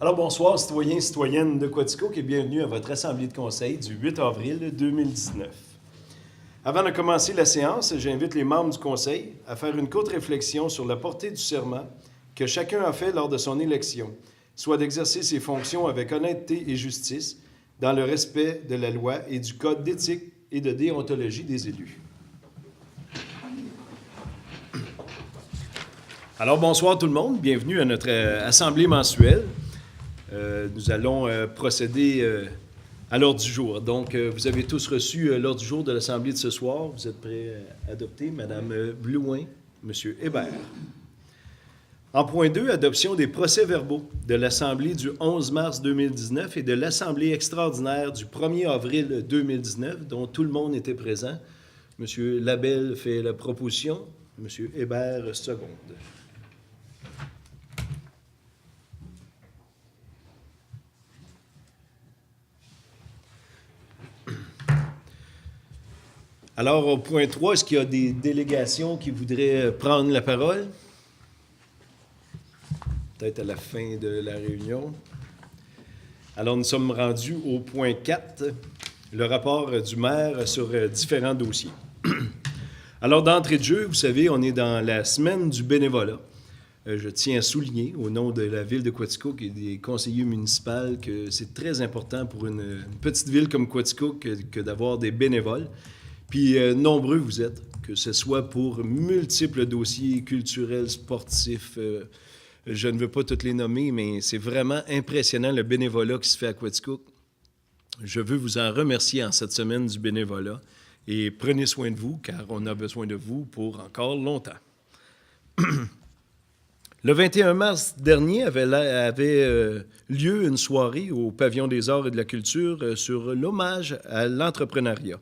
Alors bonsoir, citoyens et citoyennes de Quaticook et bienvenue à votre assemblée de conseil du 8 avril 2019. Avant de commencer la séance, j'invite les membres du conseil à faire une courte réflexion sur la portée du serment que chacun a fait lors de son élection, soit d'exercer ses fonctions avec honnêteté et justice, dans le respect de la loi et du code d'éthique et de déontologie des élus. Alors bonsoir tout le monde, bienvenue à notre assemblée mensuelle. Nous allons procéder à l'ordre du jour. Donc, vous avez tous reçu l'ordre du jour de l'Assemblée de ce soir. Vous êtes prêts à adopter Mme Blouin, M. Hébert. En point 2, adoption des procès-verbaux de l'Assemblée du 11 mars 2019 et de l'Assemblée extraordinaire du 1er avril 2019, dont tout le monde était présent. M. Labelle fait la proposition, M. Hébert seconde. Alors, au point 3, est-ce qu'il y a des délégations qui voudraient prendre la parole? Peut-être à la fin de la réunion. Alors, nous sommes rendus au point 4, le rapport du maire sur différents dossiers. Alors, d'entrée de jeu, vous savez, on est dans la semaine du bénévolat. Je tiens à souligner, au nom de la ville de Quaticook et des conseillers municipaux, que c'est très important pour une petite ville comme Quaticook que d'avoir des bénévoles. Puis nombreux vous êtes, que ce soit pour multiples dossiers culturels, sportifs. Je ne veux pas toutes les nommer, mais c'est vraiment impressionnant le bénévolat qui se fait à Quaticook. Je veux vous en remercier en cette semaine du bénévolat et prenez soin de vous, car on a besoin de vous pour encore longtemps. Le 21 mars dernier avait lieu une soirée au Pavillon des Arts et de la Culture sur l'hommage à l'entrepreneuriat.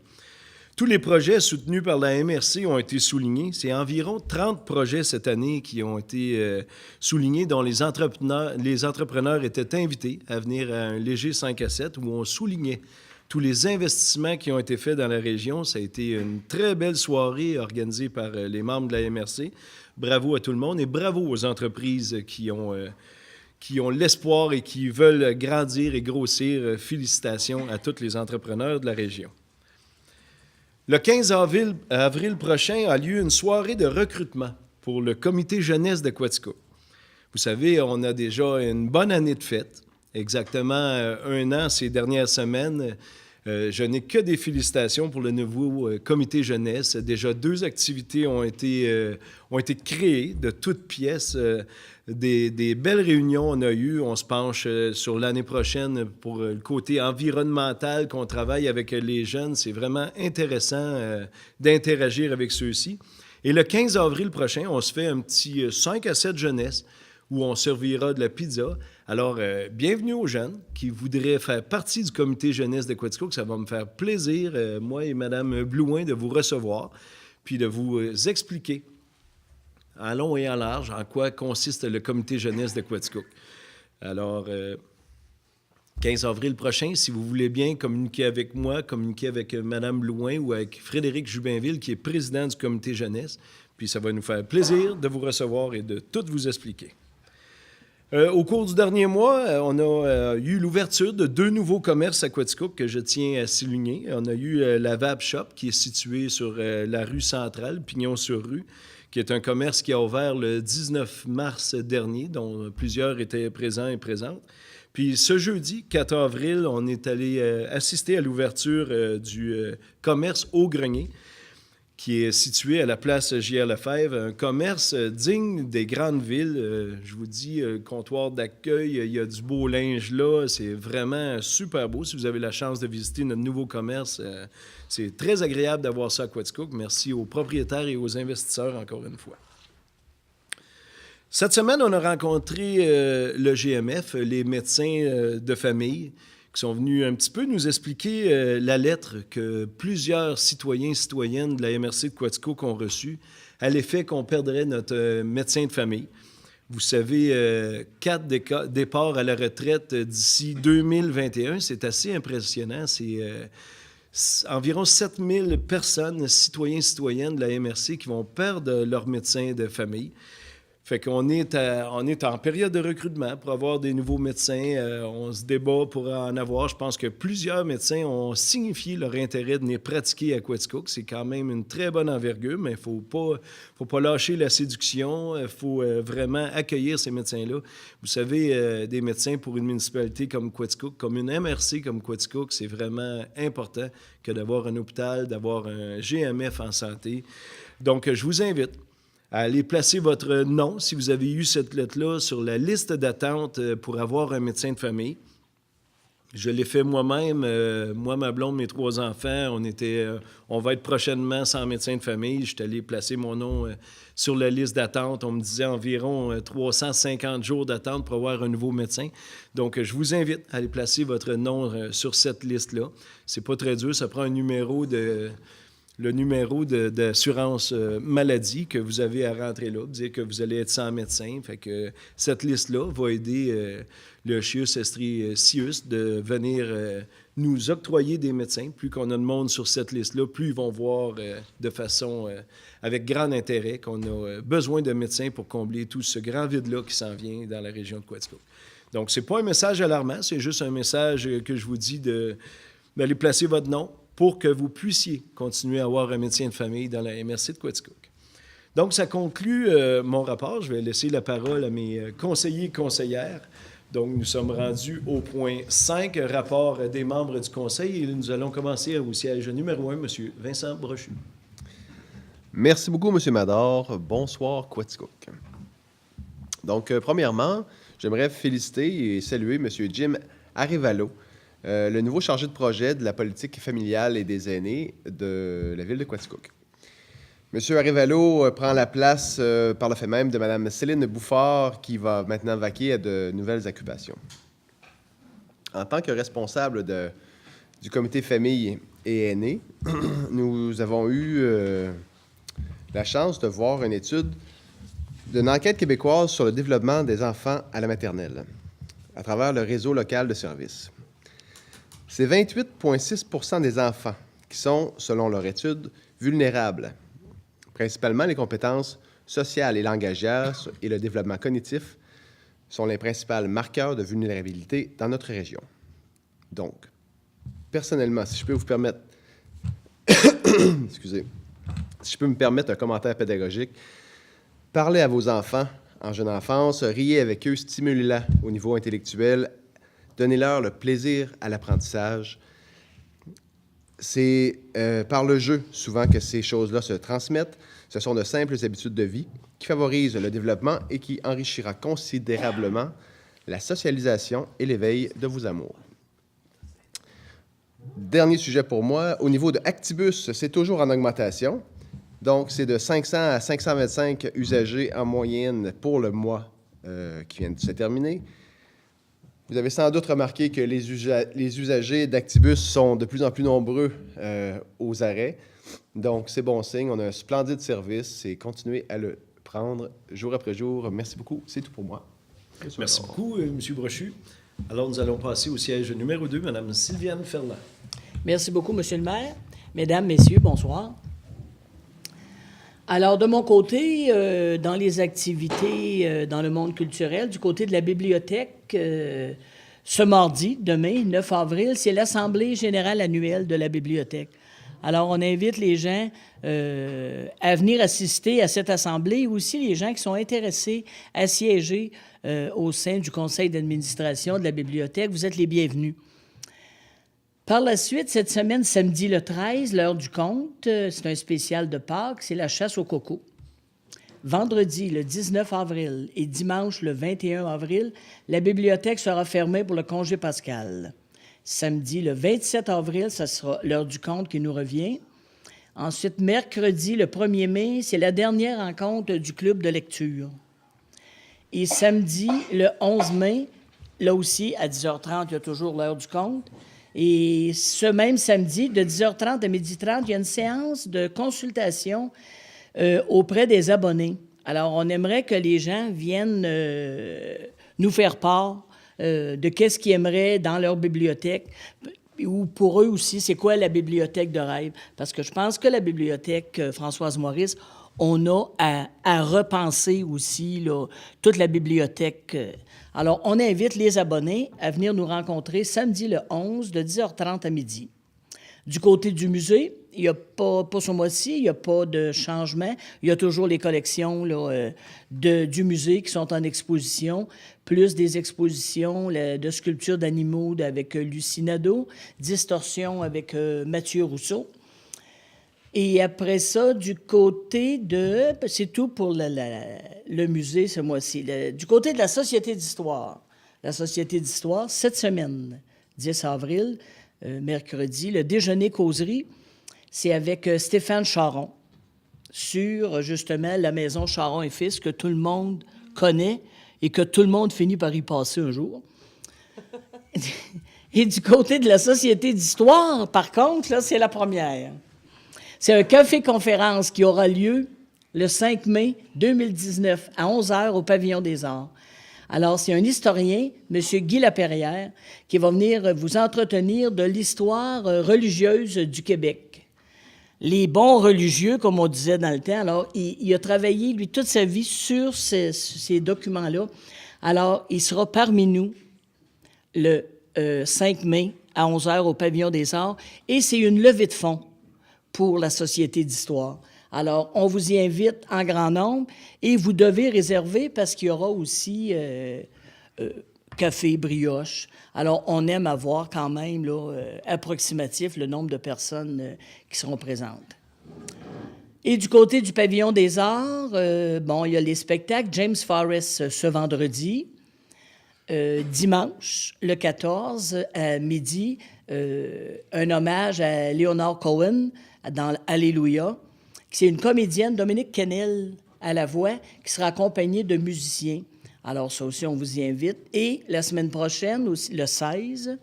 Tous les projets soutenus par la MRC ont été soulignés. C'est environ 30 projets cette année qui ont été soulignés, dont les entrepreneurs étaient invités à venir à un léger 5 à 7 où on soulignait tous les investissements qui ont été faits dans la région. Ça a été une très belle soirée organisée par les membres de la MRC. Bravo à tout le monde et bravo aux entreprises qui ont l'espoir et qui veulent grandir et grossir. Félicitations à tous les entrepreneurs de la région. Le 15 avril prochain a lieu une soirée de recrutement pour le comité jeunesse de Quaticook. Vous savez, on a déjà une bonne année de fête, exactement 1 an ces dernières semaines. Je n'ai que des félicitations pour le nouveau comité jeunesse. Déjà 2 activités ont été créées de toutes pièces. Des belles réunions on a eues. On se penche sur l'année prochaine pour le côté environnemental qu'on travaille avec les jeunes. C'est vraiment intéressant d'interagir avec ceux-ci. Et le 15 avril prochain, on se fait un petit 5 à 7 jeunesse où on servira de la pizza. Alors, bienvenue aux jeunes qui voudraient faire partie du comité jeunesse de Quaticook. Ça va me faire plaisir, moi et Mme Blouin, de vous recevoir puis de vous expliquer en long et en large en quoi consiste le comité jeunesse de Quaticook. Alors, 15 avril prochain, si vous voulez bien communiquer avec moi, communiquer avec Mme Blouin ou avec Frédéric Jubinville, qui est président du comité jeunesse. Puis ça va nous faire plaisir de vous recevoir et de tout vous expliquer. Au cours du dernier mois, on a eu l'ouverture de 2 nouveaux commerces à Quaticook que je tiens à souligner. On a eu la Vap Shop, qui est située sur la rue centrale, Pignon-sur-Rue, qui est un commerce qui a ouvert le 19 mars dernier, dont plusieurs étaient présents et présentes. Puis ce jeudi, 4 avril, on est allé assister à l'ouverture du commerce au Grenier, qui est situé à la place J.R. Lefebvre, un commerce digne des grandes villes. Je vous dis, comptoir d'accueil, il y a du beau linge là, c'est vraiment super beau. Si vous avez la chance de visiter notre nouveau commerce, c'est très agréable d'avoir ça à Quaticook. Merci aux propriétaires et aux investisseurs encore une fois. Cette semaine, on a rencontré le GMF, les médecins de famille, qui sont venus un petit peu nous expliquer la lettre que plusieurs citoyens et citoyennes de la MRC de Quaticook ont reçue à l'effet qu'on perdrait notre médecin de famille. Vous savez, 4 départs à la retraite d'ici 2021, c'est assez impressionnant. C'est environ 7000 personnes, citoyens et citoyennes de la MRC, qui vont perdre leur médecin de famille. Fait qu'on est en période de recrutement pour avoir des nouveaux médecins. On se débat pour en avoir. Je pense que plusieurs médecins ont signifié leur intérêt de venir pratiquer à Quaticook. C'est quand même une très bonne envergure, mais il ne faut pas lâcher la séduction. Il faut vraiment accueillir ces médecins-là. Vous savez, des médecins pour une municipalité comme Quaticook, comme une MRC comme Quaticook, c'est vraiment important que d'avoir un hôpital, d'avoir un GMF en santé. Donc, je vous invite à aller placer votre nom, si vous avez eu cette lettre-là, sur la liste d'attente pour avoir un médecin de famille. Je l'ai fait moi-même. Moi, ma blonde, mes 3 enfants, on va être prochainement sans médecin de famille. Je suis allé placer mon nom sur la liste d'attente. On me disait environ 350 jours d'attente pour avoir un nouveau médecin. Donc, je vous invite à aller placer votre nom sur cette liste-là. C'est pas très dur. Ça prend le numéro d'assurance maladie que vous avez à rentrer là, dire que vous allez être sans médecin. Fait que cette liste-là va aider le CHIUS Estrie CIUS de venir nous octroyer des médecins. Plus qu'on a de monde sur cette liste-là, plus ils vont voir de façon avec grand intérêt qu'on a besoin de médecins pour combler tout ce grand vide-là qui s'en vient dans la région de Quaticook. Donc, c'est pas un message alarmant, c'est juste un message que je vous dis d'aller placer votre nom pour que vous puissiez continuer à avoir un médecin de famille dans la MRC de Quaticook. Donc, ça conclut mon rapport. Je vais laisser la parole à mes conseillers et conseillères. Donc, nous sommes rendus au point 5, rapport des membres du conseil, et nous allons commencer au siège numéro 1, M. Vincent Brochu. Merci beaucoup, M. Mador. Bonsoir, Quaticook. Donc, premièrement, j'aimerais féliciter et saluer M. Jim Arevalo, le nouveau chargé de projet de la politique familiale et des aînés de la ville de Quaticook. M. Arevalo prend la place, par le fait même, de Mme Céline Bouffard, qui va maintenant vaquer à de nouvelles occupations. En tant que responsable du comité famille et aînés, nous avons eu la chance de voir une étude d'une enquête québécoise sur le développement des enfants à la maternelle à travers le réseau local de services. C'est 28,6 % des enfants qui sont, selon leur étude, vulnérables. Principalement, les compétences sociales et langagières et le développement cognitif sont les principaux marqueurs de vulnérabilité dans notre région. Donc, personnellement, si je peux vous permettre, excusez, si je peux me permettre un commentaire pédagogique, parlez à vos enfants en jeune enfance, riez avec eux, stimulez-les au niveau intellectuel, donnez-leur le plaisir à l'apprentissage. C'est par le jeu, souvent, que ces choses-là se transmettent. Ce sont de simples habitudes de vie qui favorisent le développement et qui enrichira considérablement la socialisation et l'éveil de vos amours. Dernier sujet pour moi, au niveau de Actibus, c'est toujours en augmentation. Donc, c'est de 500 à 525 usagers en moyenne pour le mois qui vient de se terminer. Vous avez sans doute remarqué que les usagers d'Actibus sont de plus en plus nombreux aux arrêts. Donc, c'est bon signe. On a un splendide service et continuez à le prendre jour après jour. Merci beaucoup. C'est tout pour moi. Merci beaucoup, M. Brochu. Alors, nous allons passer au siège numéro 2, Mme Sylviane Ferland. Merci beaucoup, M. le maire. Mesdames, Messieurs, bonsoir. Alors, de mon côté, dans les activités dans le monde culturel, du côté de la bibliothèque, ce mardi, demain, 9 avril, c'est l'Assemblée générale annuelle de la bibliothèque. Alors, on invite les gens à venir assister à cette assemblée et aussi les gens qui sont intéressés à siéger au sein du conseil d'administration de la bibliothèque. Vous êtes les bienvenus. Par la suite, cette semaine, samedi le 13, l'heure du compte, c'est un spécial de Pâques, c'est la chasse au coco. Vendredi, le 19 avril et dimanche, le 21 avril, la bibliothèque sera fermée pour le congé pascal. Samedi, le 27 avril, ce sera l'heure du compte qui nous revient. Ensuite, mercredi, le 1er mai, c'est la dernière rencontre du club de lecture. Et samedi, le 11 mai, là aussi, à 10h30, il y a toujours l'heure du compte. Et ce même samedi, de 10h30 à 12h30, il y a une séance de consultation auprès des abonnés. Alors, on aimerait que les gens viennent nous faire part de qu'est-ce qu'ils aimeraient dans leur bibliothèque, ou pour eux aussi, c'est quoi la bibliothèque de rêve. Parce que je pense que la bibliothèque Françoise Maurice on a à repenser aussi là, toute la bibliothèque. Alors, on invite les abonnés à venir nous rencontrer samedi le 11 de 10h30 à midi. Du côté du musée, il n'y a pas ce mois-ci, il n'y a pas de changement. Il y a toujours les collections là, du musée qui sont en exposition, plus des expositions de sculptures d'animaux avec Lucie Nadeau, Distorsion avec Mathieu Rousseau. Et après ça, du côté de... C'est tout pour le musée ce mois-ci. Du côté de la Société d'histoire. La Société d'histoire, cette semaine, 10 avril, mercredi, le déjeuner causerie, c'est avec Stéphane Charon sur, justement, la maison Charon et Fils que tout le monde connaît et que tout le monde finit par y passer un jour. Et du côté de la Société d'histoire, par contre, là, c'est la première. C'est un café-conférence qui aura lieu le 5 mai 2019 à 11h au Pavillon des Arts. Alors, c'est un historien, M. Guy Laperrière, qui va venir vous entretenir de l'histoire religieuse du Québec. Les bons religieux, comme on disait dans le temps, alors, il a travaillé, lui, toute sa vie sur ces documents-là. Alors, il sera parmi nous le 5 mai à 11h au Pavillon des Arts, et c'est une levée de fonds pour la Société d'histoire. Alors, on vous y invite en grand nombre et vous devez réserver parce qu'il y aura aussi café, brioche. Alors, on aime avoir quand même là, approximatif le nombre de personnes qui seront présentes. Et du côté du Pavillon des Arts, il y a les spectacles James Forrest ce vendredi. Dimanche, le 14, à midi, un hommage à Leonard Cohen dans Alléluia. C'est une comédienne, Dominique Kennel, à la voix, qui sera accompagnée de musiciens. Alors, ça aussi, on vous y invite. Et la semaine prochaine, aussi, le 16,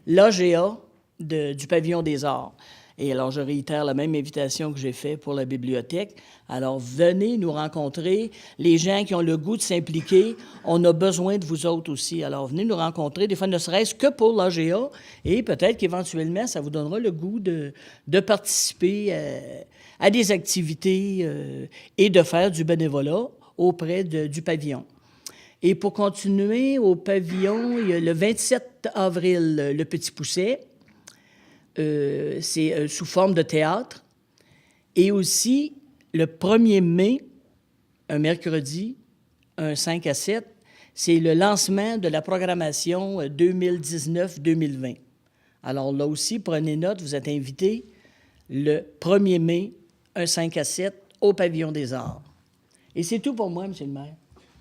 l'AGA du Pavillon des Arts. Et alors, je réitère la même invitation que j'ai faite pour la bibliothèque. Alors, venez nous rencontrer. Les gens qui ont le goût de s'impliquer, on a besoin de vous autres aussi. Alors, venez nous rencontrer, des fois ne serait-ce que pour l'AGA. Et peut-être qu'éventuellement, ça vous donnera le goût de participer à des activités et de faire du bénévolat auprès du pavillon. Et pour continuer, au pavillon, il y a le 27 avril, le Petit Pousset. C'est sous forme de théâtre. Et aussi, le 1er mai, un mercredi, un 5 à 7, c'est le lancement de la programmation 2019-2020. Alors là aussi, prenez note, vous êtes invités le 1er mai, un 5 à 7, au Pavillon des Arts. Et c'est tout pour moi, M. le maire.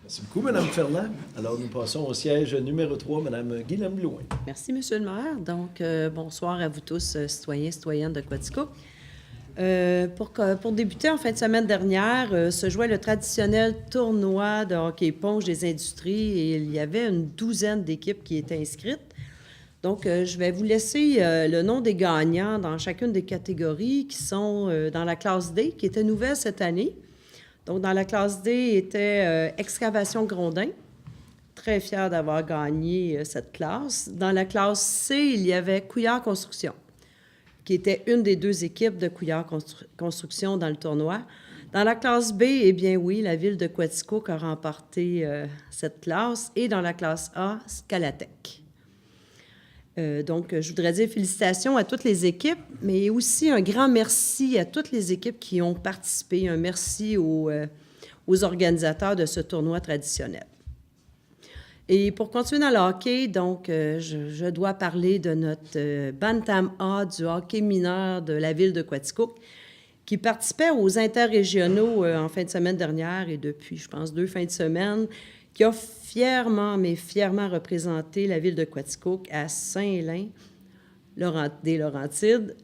Merci beaucoup, Mme Ferland. Alors, nous passons au siège numéro 3, Mme Guilhem Blouin. Merci, M. le maire. Donc, bonsoir à vous tous, citoyens, citoyennes de Quaticook. Pour débuter, en fin de semaine dernière, se jouait le traditionnel tournoi de hockey-ponche des industries et il y avait une douzaine d'équipes qui étaient inscrites. Donc, je vais vous laisser le nom des gagnants dans chacune des catégories qui sont dans la classe D, qui était nouvelle cette année. Donc, dans la classe D était Excavation Grondin. Très fière d'avoir gagné cette classe. Dans la classe C, il y avait Couillard Construction, qui était une des deux équipes de Couillard Construction dans le tournoi. Dans la classe B, eh bien oui, la ville de Quaticook a remporté cette classe. Et dans la classe A, Scalatec. Donc, je voudrais dire félicitations à toutes les équipes, mais aussi un grand merci à toutes les équipes qui ont participé. Un merci aux organisateurs de ce tournoi traditionnel. Et pour continuer dans le hockey, donc, je dois parler de notre Bantam A du hockey mineur de la ville de Quaticook, qui participait aux interrégionaux en fin de semaine dernière et depuis, je pense, 2 fins de semaine, qui a fièrement représenté la ville de Quaticook à Saint-Hélène, des Laurentides,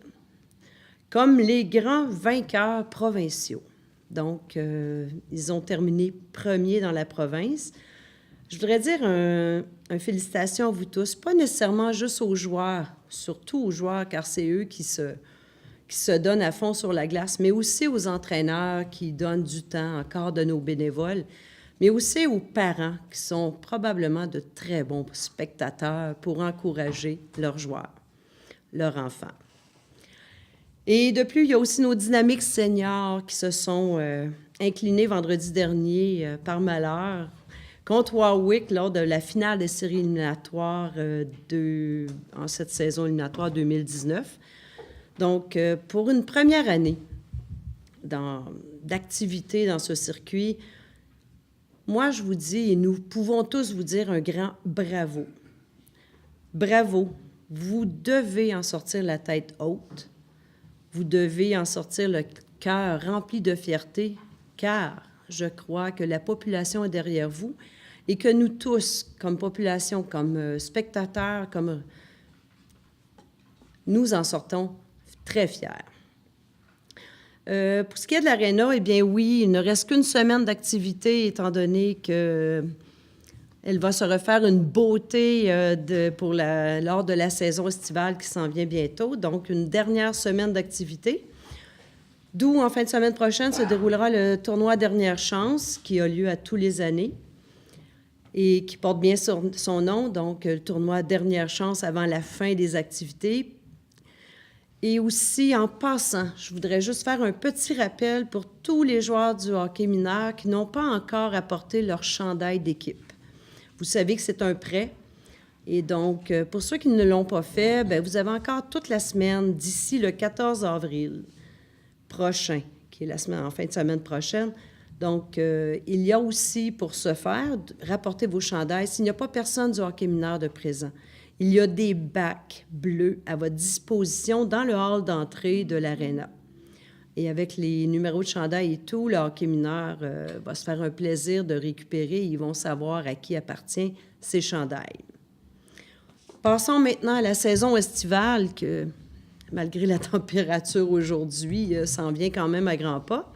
comme les grands vainqueurs provinciaux. Donc, ils ont terminé premiers dans la province. Je voudrais dire un félicitation à vous tous, pas nécessairement juste aux joueurs, surtout aux joueurs, car c'est eux qui se donnent à fond sur la glace, mais aussi aux entraîneurs qui donnent du temps, encore de nos bénévoles, mais aussi aux parents qui sont probablement de très bons spectateurs pour encourager leurs joueurs, leurs enfants. Et de plus, il y a aussi nos dynamiques seniors qui se sont incliné vendredi dernier par malheur contre Warwick lors de la finale des séries éliminatoires en cette saison éliminatoire 2019. Donc, pour une première année d'activité dans ce circuit, moi, je vous dis, et nous pouvons tous vous dire un grand bravo. Bravo. Vous devez en sortir la tête haute. Vous devez en sortir le cœur rempli de fierté, car je crois que la population est derrière vous et que nous tous, comme population, comme spectateurs, nous en sortons très fiers. Pour ce qui est de l'aréna, eh bien oui, il ne reste qu'une semaine d'activité, étant donné que elle va se refaire une beauté lors de la saison estivale qui s'en vient bientôt. Donc, une dernière semaine d'activité. D'où, en fin de semaine prochaine, se déroulera le tournoi Dernière Chance, qui a lieu à tous les années et qui porte bien son nom. Donc, le tournoi Dernière Chance avant la fin des activités. Et aussi, en passant, je voudrais juste faire un petit rappel pour tous les joueurs du hockey mineur qui n'ont pas encore apporté leur chandail d'équipe. Vous savez que c'est un prêt. Et donc, pour ceux qui ne l'ont pas fait, bien, vous avez encore toute la semaine d'ici le 14 avril prochain, qui est la semaine, en fin de semaine prochaine. Donc, il y a aussi, pour ce faire, rapporter vos chandails. S'il n'y a pas personne du hockey mineur de présent, il y a des bacs bleus à votre disposition dans le hall d'entrée de l'aréna. Et avec les numéros de chandail et tout, le hockey mineur va se faire un plaisir de récupérer. Ils vont savoir à qui appartient ces chandails. Passons maintenant à la saison estivale que, malgré la température aujourd'hui, s'en vient quand même à grands pas.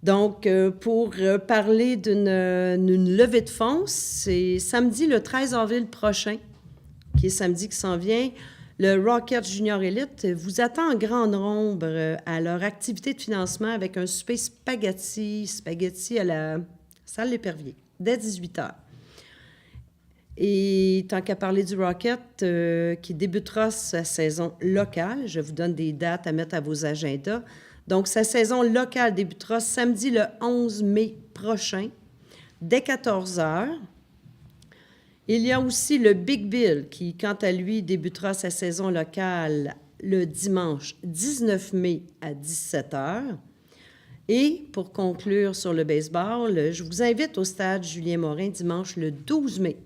Donc, pour parler d'une levée de fonds, c'est samedi le 13 avril prochain, qui est samedi qui s'en vient. Le Rocket Junior Elite vous attend en grand nombre à leur activité de financement avec un souper spaghetti à la salle L'Épervier, dès 18h. Et tant qu'à parler du Rocket, qui débutera sa saison locale, je vous donne des dates à mettre à vos agendas. Donc, sa saison locale débutera samedi le 11 mai prochain, dès 14h. Il y a aussi le Big Bill qui, quant à lui, débutera sa saison locale le dimanche 19 mai à 17h. Et pour conclure sur le baseball, je vous invite au stade Julien-Morin dimanche le 12 mai,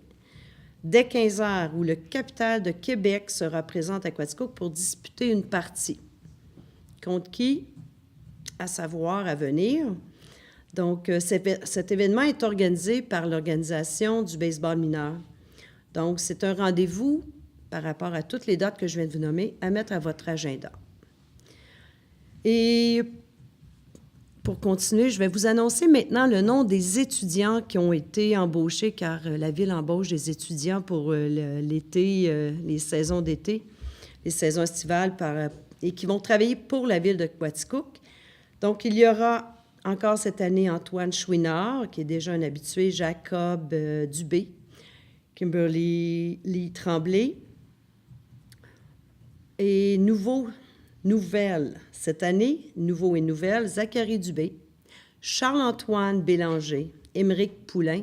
dès 15h, où le Capital de Québec sera présent à Quaticook pour disputer une partie. Contre qui? À savoir à venir. Donc, cet événement est organisé par l'Organisation du baseball mineur. Donc, c'est un rendez-vous par rapport à toutes les dates que je viens de vous nommer à mettre à votre agenda. Et pour continuer, je vais vous annoncer maintenant le nom des étudiants qui ont été embauchés, car la Ville embauche des étudiants pour l'été, les saisons d'été, les saisons estivales, et qui vont travailler pour la Ville de Quaticook. Donc, il y aura encore cette année Antoine Chouinard, qui est déjà un habitué, Jacob Dubé, Kimberly Lee Tremblay. Et nouvelle cette année, nouveau et nouvelle, Zachary Dubé, Charles-Antoine Bélanger, Émeric Poulain,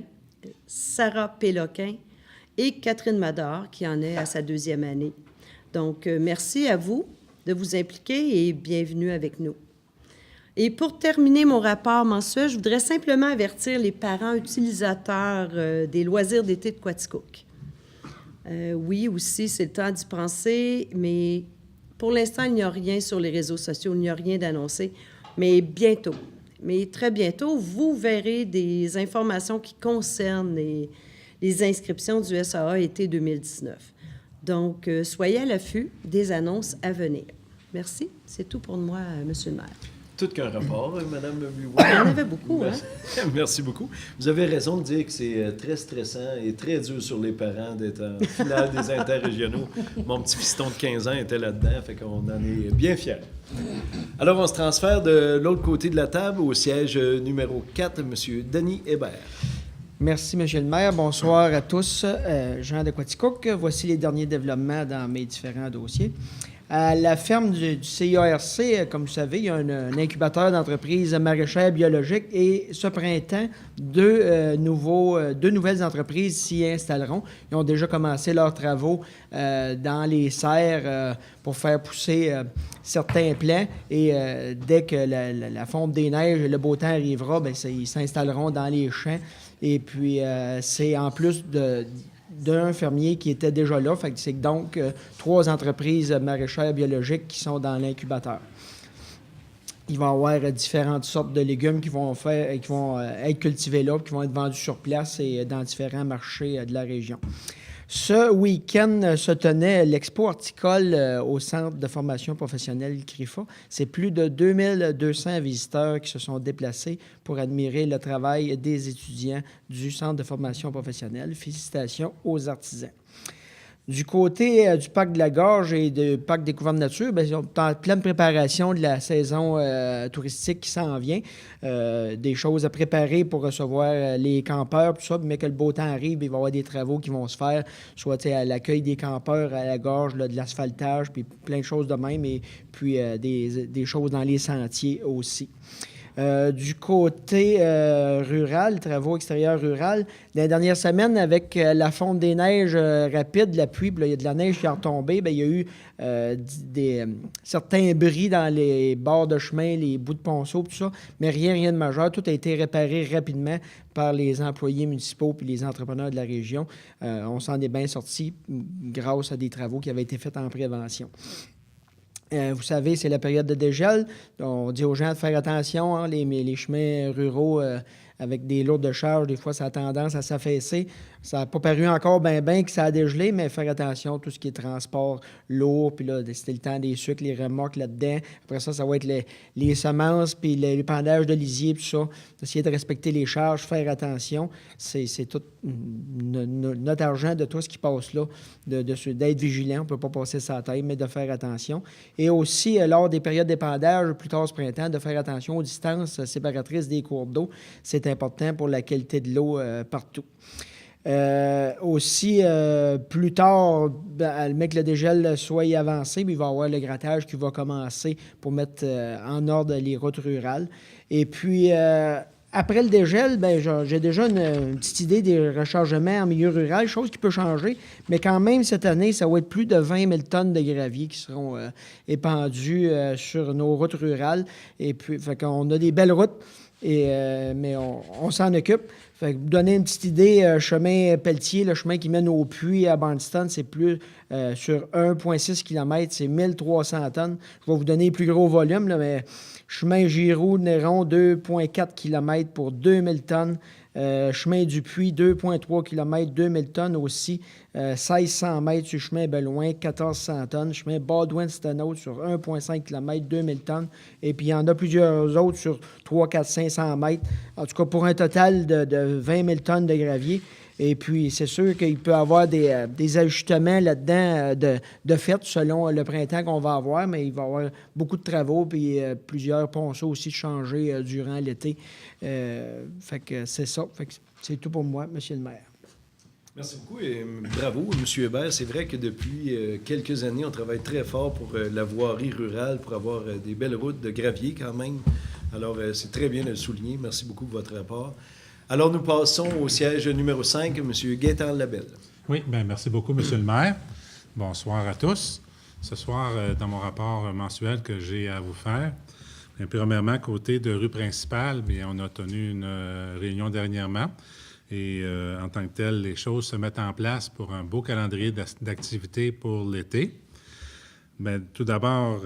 Sarah Péloquin et Catherine Mador, qui en est à sa 2e année. Donc, merci à vous de vous impliquer et bienvenue avec nous. Et pour terminer mon rapport mensuel, je voudrais simplement avertir les parents utilisateurs des loisirs d'été de Quaticook. Oui, aussi, c'est le temps d'y penser, mais pour l'instant, il n'y a rien sur les réseaux sociaux, il n'y a rien d'annoncé. Mais bientôt, mais très bientôt, vous verrez des informations qui concernent les inscriptions du SAA été 2019. Donc, soyez à l'affût des annonces à venir. Merci. C'est tout pour moi, Monsieur le maire. Tout qu'un rapport, Madame Buoy. Il y en avait beaucoup, hein? Merci beaucoup. Vous avez raison de dire que c'est très stressant et très dur sur les parents d'être en finale des interrégionaux. Mon petit fiston de 15 ans était là-dedans, fait qu'on en est bien fiers. Alors, on se transfère de l'autre côté de la table au siège numéro 4, M. Denis Hébert. Merci, M. le maire. Bonsoir à tous. Jean de Quaticook. Voici les derniers développements dans mes différents dossiers. À la ferme du CIARC, comme vous savez, il y a un incubateur d'entreprises maraîchères biologiques et ce printemps, deux nouvelles entreprises s'y installeront. Ils ont déjà commencé leurs travaux dans les serres pour faire pousser certains plants et dès que la fonte des neiges et le beau temps arrivera, bien, ils s'installeront dans les champs. Et puis, c'est en plus d'un fermier qui était déjà là. Fait que c'est donc 3 entreprises maraîchères biologiques qui sont dans l'incubateur. Il va y avoir différentes sortes de légumes qui vont être cultivés là, qui vont être vendus sur place et dans différents marchés de la région. Ce week-end se tenait l'expo horticole au Centre de formation professionnelle CRIFA. C'est plus de 2200 visiteurs qui se sont déplacés pour admirer le travail des étudiants du Centre de formation professionnelle. Félicitations aux artisans. Du côté du Parc de la Gorge et du Parc Découverte Nature, bien, ils sont en pleine préparation de la saison touristique qui s'en vient. Des choses à préparer pour recevoir les campeurs, tout ça, mais que le beau temps arrive, il va y avoir des travaux qui vont se faire, soit à l'accueil des campeurs à la gorge, là, de l'asphaltage, puis plein de choses de même, et puis des choses dans les sentiers aussi. Du côté rural, travaux extérieurs rural, dans les dernières semaines, avec la fonte des neiges rapide, la pluie, puis là, il y a de la neige qui est retombée, bien, il y a eu certains bris dans les bords de chemin, les bouts de ponceau, tout ça, mais rien de majeur. Tout a été réparé rapidement par les employés municipaux puis les entrepreneurs de la région. On s'en est bien sortis grâce à des travaux qui avaient été faits en prévention. Vous savez, c'est la période de dégel. On dit aux gens de faire attention, hein, les chemins ruraux avec des lourdes charges, des fois, ça a tendance à s'affaisser. Ça n'a pas paru encore bien que ça a dégelé, mais faire attention, tout ce qui est transport lourd, puis là, c'était le temps des sucres, les remorques là-dedans. Après ça, ça va être les semences, puis l'épandage de lisier, tout ça. Essayer de respecter les charges, faire attention. C'est tout notre argent de tout ce qui passe là, d'être vigilant. On ne peut pas passer sa tête, mais de faire attention. Et aussi, lors des périodes d'épandage, plus tard ce printemps, de faire attention aux distances séparatrices des courbes d'eau. C'est important pour la qualité de l'eau partout. Aussi, plus tard, admettons que le dégel soit avancé, mais il va y avoir le grattage qui va commencer pour mettre en ordre les routes rurales. Et puis, après le dégel, bien, j'ai déjà une petite idée des rechargements en milieu rural, chose qui peut changer, mais quand même, cette année, ça va être plus de 20 000 tonnes de gravier qui seront épandues sur nos routes rurales. Et puis, fait qu'on a des belles routes. Mais on s'en occupe. Fait que vous donner une petite idée, chemin Pelletier, le chemin qui mène au puits à Barnston, c'est plus sur 1,6 km, c'est 1300 tonnes. Je vais vous donner les plus gros volumes, là, mais chemin Giroux-Néron, 2,4 km pour 2000 tonnes. Chemin du Puy, 2,3 km, 2000 tonnes aussi. 1600 mètres sur chemin Belouin, 1400 tonnes. Chemin Baldwin-Stenhouse sur 1,5 km, 2000 tonnes. Et puis, il y en a plusieurs autres sur 3, 4, 500 mètres. En tout cas, pour un total de 20 000 tonnes de gravier. Et puis, c'est sûr qu'il peut y avoir des ajustements là-dedans de fait selon le printemps qu'on va avoir, mais il va y avoir beaucoup de travaux puis plusieurs ponceaux aussi changés durant l'été. Fait que c'est ça. Fait que c'est tout pour moi, Monsieur le maire. Merci beaucoup et bravo, M. Hébert. C'est vrai que depuis quelques années, on travaille très fort pour la voirie rurale, pour avoir des belles routes de gravier quand même. Alors, c'est très bien de le souligner. Merci beaucoup de votre rapport. Alors, nous passons au siège numéro 5, M. Gaétan Labelle. Oui, bien, merci beaucoup, M. le maire. Bonsoir à tous. Ce soir, dans mon rapport mensuel que j'ai à vous faire, bien, premièrement, côté de rue principale, bien, on a tenu une réunion dernièrement. Et en tant que tel, les choses se mettent en place pour un beau calendrier d'activités pour l'été. Bien, tout d'abord,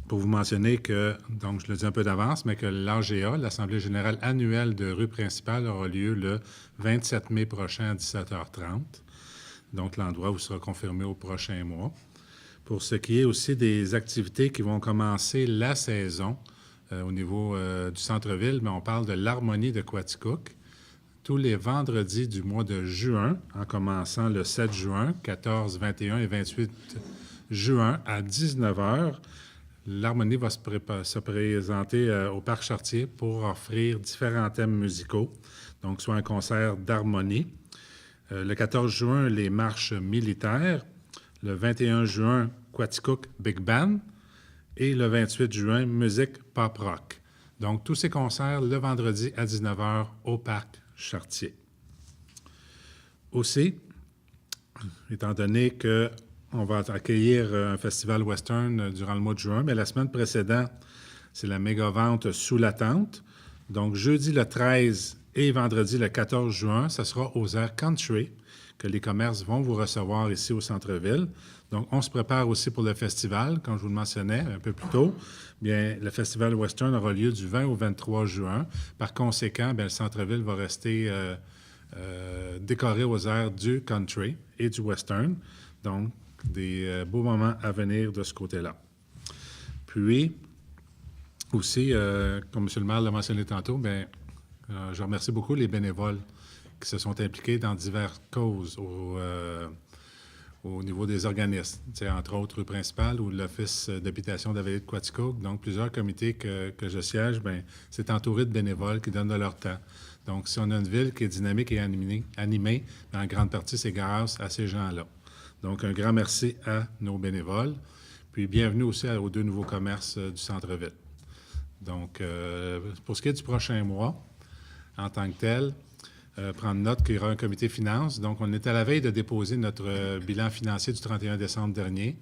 pour vous mentionner que, donc je le dis un peu d'avance, mais que l'AGA, l'Assemblée générale annuelle de rue principale, aura lieu le 27 mai prochain à 17h30. Donc, l'endroit vous sera confirmé au prochain mois. Pour ce qui est aussi des activités qui vont commencer la saison au niveau du centre-ville, bien, on parle de l'harmonie de Quaticook. Tous les vendredis du mois de juin, en commençant le 7 juin, 14, 21 et 28 juin à 19h, l'harmonie va se présenter au Parc Chartier pour offrir différents thèmes musicaux, donc soit un concert d'harmonie. Le 14 juin, les marches militaires. Le 21 juin, Quaticook Big Band et le 28 juin, musique pop rock. Donc, tous ces concerts le vendredi à 19h au Parc Chartier. Aussi, étant donné qu'on va accueillir un festival western durant le mois de juin, mais la semaine précédente, c'est la méga-vente Sous la tente. Donc, jeudi le 13 et vendredi le 14 juin, ce sera aux aires country que les commerces vont vous recevoir ici au centre-ville. Donc, on se prépare aussi pour le festival, comme je vous le mentionnais un peu plus tôt. Bien, le festival western aura lieu du 20 au 23 juin. Par conséquent, bien, le centre-ville va rester décoré aux aires du country et du western. Donc, des beaux moments à venir de ce côté-là. Puis, aussi, comme M. le maire l'a mentionné tantôt, bien, je remercie beaucoup les bénévoles qui se sont impliqués dans diverses causes au niveau des organismes. Entre autres, rue principale ou l'Office d'habitation de la vallée de Quaticook. Donc, plusieurs comités que je siège, bien, c'est entouré de bénévoles qui donnent de leur temps. Donc, si on a une ville qui est dynamique et animée, bien, en grande partie, c'est grâce à ces gens-là. Donc, un grand merci à nos bénévoles. Puis, bienvenue aussi aux 2 nouveaux commerces du centre-ville. Donc, pour ce qui est du prochain mois, en tant que tel, prendre note qu'il y aura un comité finances. Donc, on est à la veille de déposer notre bilan financier du 31 décembre dernier.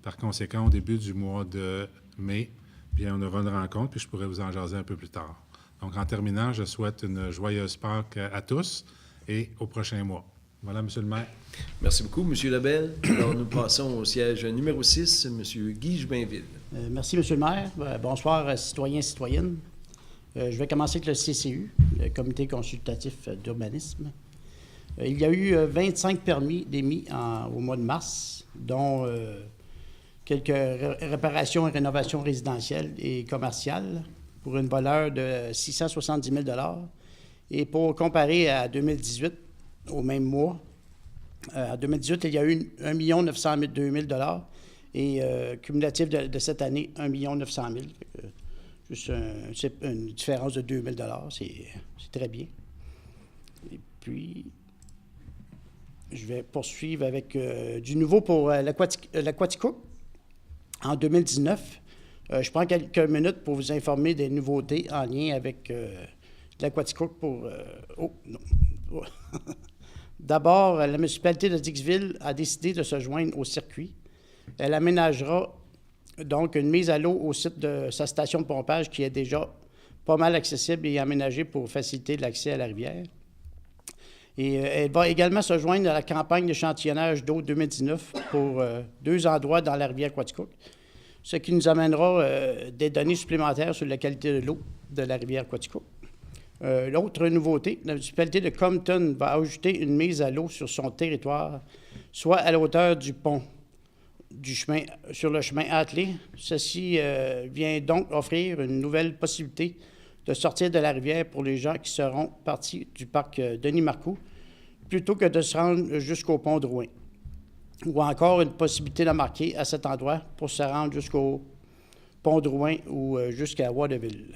Par conséquent, au début du mois de mai, bien, on aura une rencontre, puis je pourrais vous en jaser un peu plus tard. Donc, en terminant, je souhaite une joyeuse Pâques à tous et au prochain mois. Voilà, M. le maire. Merci beaucoup, M. Lebel. Alors, nous passons au siège numéro 6, M. Guy Jobainville. Merci, M. le maire. Bonsoir, citoyens et citoyennes. Je vais commencer avec le CCU, le Comité consultatif d'urbanisme. Il y a eu 25 permis d'émis au mois de mars, dont quelques réparations et rénovations résidentielles et commerciales pour une valeur de 670 000 $. Et pour comparer à 2018, au même mois, en 2018, il y a eu 1 902 000 $ et cumulatif de cette année, 1 900 000 $. Juste une différence de 2 000 $. C'est très bien. Et puis, je vais poursuivre avec du nouveau pour l'Aquaticook. En 2019, je prends quelques minutes pour vous informer des nouveautés en lien avec l'Aquaticook pour... oh, non. D'abord, la municipalité de Dixville a décidé de se joindre au circuit. Elle aménagera donc une mise à l'eau au site de sa station de pompage qui est déjà pas mal accessible et aménagée pour faciliter l'accès à la rivière. Et elle va également se joindre à la campagne d'échantillonnage d'eau 2019 pour 2 endroits dans la rivière Quaticook, ce qui nous amènera des données supplémentaires sur la qualité de l'eau de la rivière Quaticook. L'autre nouveauté, la municipalité de Compton va ajouter une mise à l'eau sur son territoire, soit à la hauteur du pont sur le chemin attelé. Ceci vient donc offrir une nouvelle possibilité de sortir de la rivière pour les gens qui seront partis du parc Denis-Marcoux, plutôt que de se rendre jusqu'au pont Drouin. Ou encore une possibilité de marquer à cet endroit pour se rendre jusqu'au pont Drouin ou jusqu'à Waterville.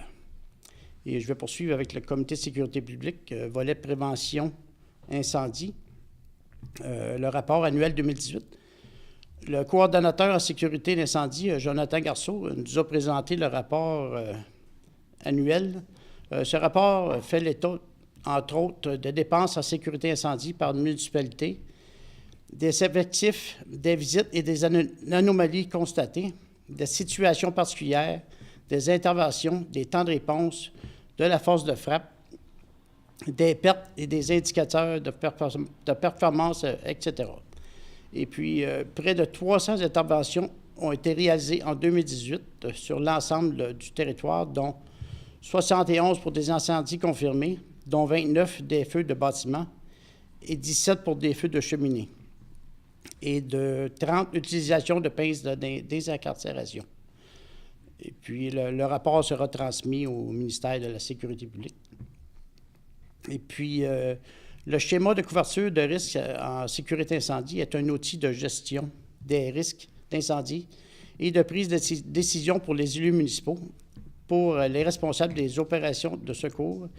Et je vais poursuivre avec le comité de sécurité publique, volet prévention incendie, le rapport annuel 2018. Le coordonnateur en sécurité d'incendie, Jonathan Garceau, nous a présenté le rapport annuel. Ce rapport fait l'état, entre autres, de dépenses en sécurité incendie par une municipalité, des effectifs, des visites et des anomalies constatées, des situations particulières, des interventions, des temps de réponse, de la force de frappe, des pertes et des indicateurs de performance, etc. Et puis, près de 300 interventions ont été réalisées en 2018 sur l'ensemble du territoire, dont 71 pour des incendies confirmés, dont 29 des feux de bâtiments et 17 pour des feux de cheminées, et de 30 utilisations de pinces de désincarcération. Et puis, le rapport sera transmis au ministère de la Sécurité publique. Et puis, le schéma de couverture de risques en sécurité incendie est un outil de gestion des risques d'incendie et de prise de décision pour les élus municipaux, pour les responsables des opérations de secours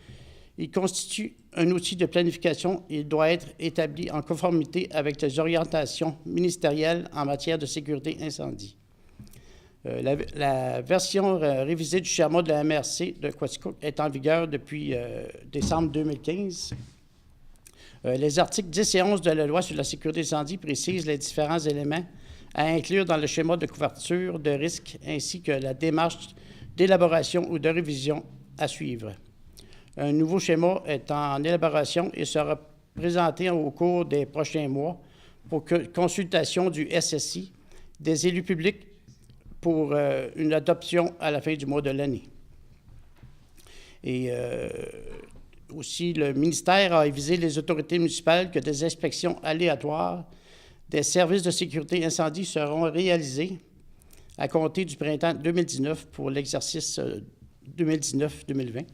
Il constitue un outil de planification et il doit être établi en conformité avec les orientations ministérielles en matière de sécurité incendie. La version révisée du schéma de la MRC de Quaticook est en vigueur depuis décembre 2015. Les articles 10 et 11 de la loi sur la sécurité incendie précisent les différents éléments à inclure dans le schéma de couverture de risque ainsi que la démarche d'élaboration ou de révision à suivre. Un nouveau schéma est en élaboration et sera présenté au cours des prochains mois pour consultation du SSI, des élus publics pour une adoption à la fin du mois de l'année. Et aussi, le ministère a avisé les autorités municipales que des inspections aléatoires des services de sécurité incendie seront réalisées à compter du printemps 2019 pour l'exercice 2019-2020.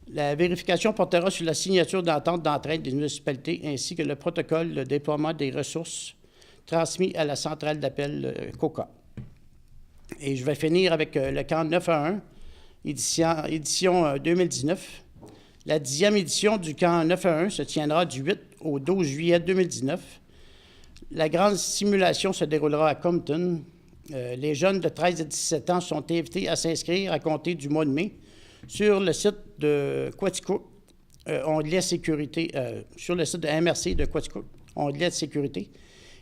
La vérification portera sur la signature d'entente d'entraide des municipalités ainsi que le protocole de déploiement des ressources transmis à la centrale d'appel COCA. Et je vais finir avec le camp 911, édition 2019. La 10e édition du camp 911 se tiendra du 8 au 12 juillet 2019. La grande simulation se déroulera à Compton. Les jeunes de 13 à 17 ans sont invités à s'inscrire à compter du mois de mai sur le site de Quaticook, onglet sécurité, sur le site de MRC de Quaticook, onglet de sécurité.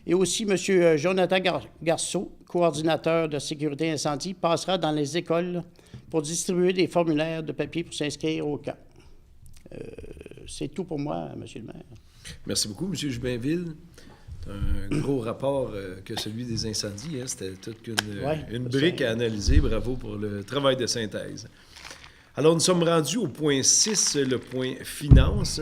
Et aussi, M. Jonathan Garceau, coordinateur de sécurité incendie, passera dans les écoles pour distribuer des formulaires de papier pour s'inscrire au camp. C'est tout pour moi, M. le maire. Merci beaucoup, M. Jubinville. Un gros rapport que celui des incendies. Hein? C'était toute une brique à analyser. Bravo pour le travail de synthèse. Alors, nous sommes rendus au point 6, le point finance.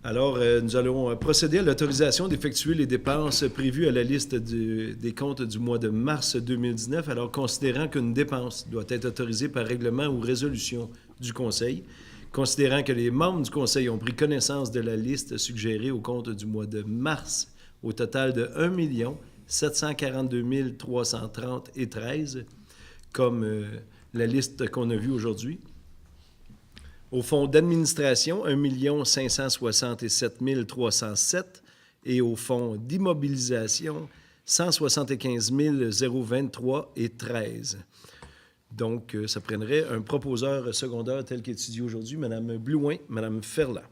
Alors, nous allons procéder à l'autorisation d'effectuer les dépenses prévues à la liste des comptes du mois de mars 2019, alors considérant qu'une dépense doit être autorisée par règlement ou résolution du Conseil, considérant que les membres du Conseil ont pris connaissance de la liste suggérée au compte du mois de mars, au total de 1 742 330,13, comme la liste qu'on a vue aujourd'hui. Au fonds d'administration, 1 567 307 et au fonds d'immobilisation, 175 023,13. Donc, ça prendrait un proposeur secondaire tel qu'étudié aujourd'hui, Mme Blouin, Mme Ferland.